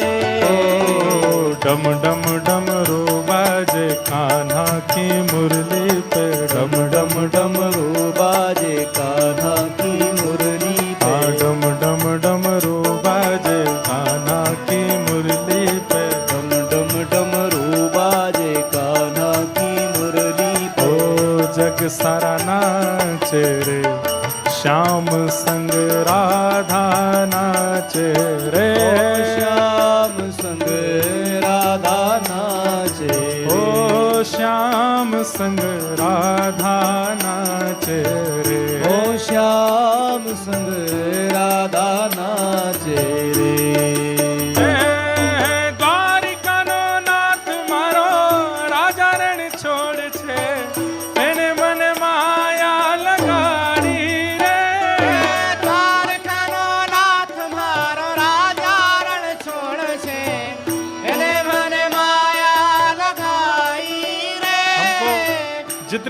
A: डम डम डमरू बाजे कान्हा की मुरली पे। डम डम
C: डमरू बाजे कान्हा की मुरली पे।
A: डम डम डमरू बाजे कान्हा की मुरली पे।
C: डम डम डमरू बाजे कान्हा की मुरली पे।
A: ओ जग सारा नाचे रे श्याम संग राधा नाचे रे।
C: श्याम संग राधा नाचे।
A: ओ श्याम संग राधा नाचे रे।
C: ओ श्याम संग राधा नाचे रे।
A: द्वारिका नो नाथ मारो राजा रण छोड़ छे। એને મને માયા લગાડી રે।
C: દ્વારકાનો નાથ મારો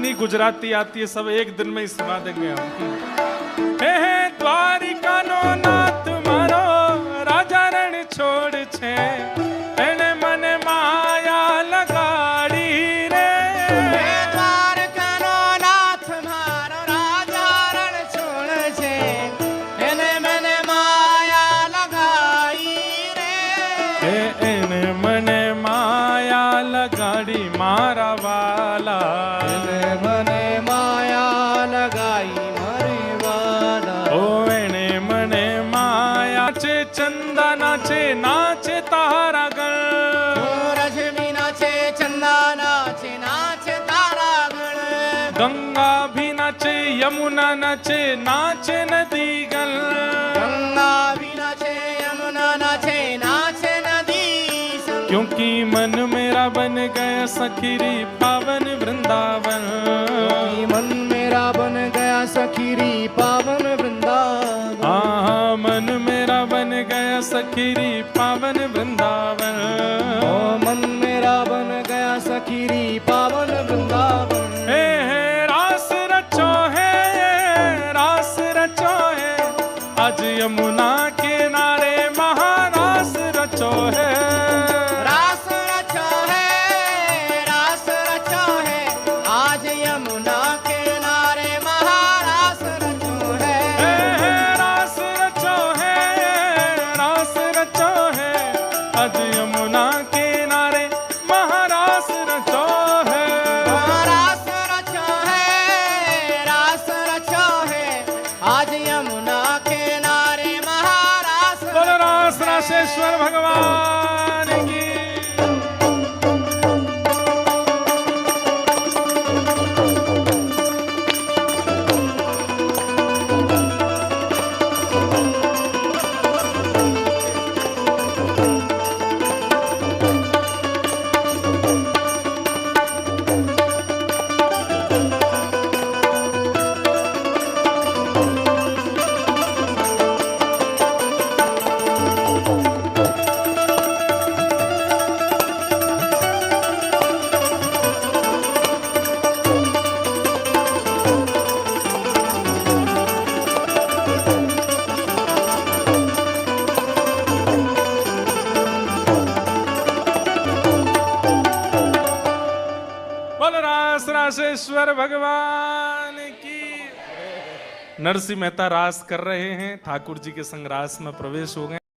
A: जितनी गुजराती आती है सब एक दिन में ही सुना देंगे हम। हे द्वारिका नो नाथ मारो राजा रण छोड़ छे, एने मने माया लगाड़ी रे।
C: द्वारका नो नाथ मारो राजा रण छोड़ छे, एने मने माया लगाई रे।
A: एने मने माया लगाड़ी मारा वाला,
C: एने मने माया लगाई मारे वाला।
A: ओ एने मने माया चे चंदा नाचे नाचे तारा गण,
C: रजनी नाचे चंदा नाचे नाचे तारा गण।
A: गंगा भी नाचे यमुना नाचे नाचे नदी गण,
C: गंगा भी नाचे यमुना नाचे नाचे नदी संग।
A: क्योंकि मन मेरा बन गया सखीरी पावन वृंदावन।
C: मन मेरा बन गया सखीरी पावन वृंदावन।
A: हाँ मन मेरा बन गया सखीरी पावन वृंदावन।
C: ओ मन मेरा बन गया सखीरी पावन वृंदावन।
A: हे रास रचो है, रास रचो है, आज यमुना किनारे महारास रचो है।
C: रास रचो है, रास रचो है, आज यमुना किनारे महारास रचो है।
A: हे रास रचो है, रास रचो है, आज यमुना किनारे महारास रचो है।
C: रास रचो है, रास रचो है, आज यमुना किनारे महारास।
A: बोलो रास रासेश्वर भगवान की। बोलो रास रासेश्वर भगवान की। नरसिंह मेहता रास कर रहे हैं, ठाकुर जी के संग रास में प्रवेश हो गए।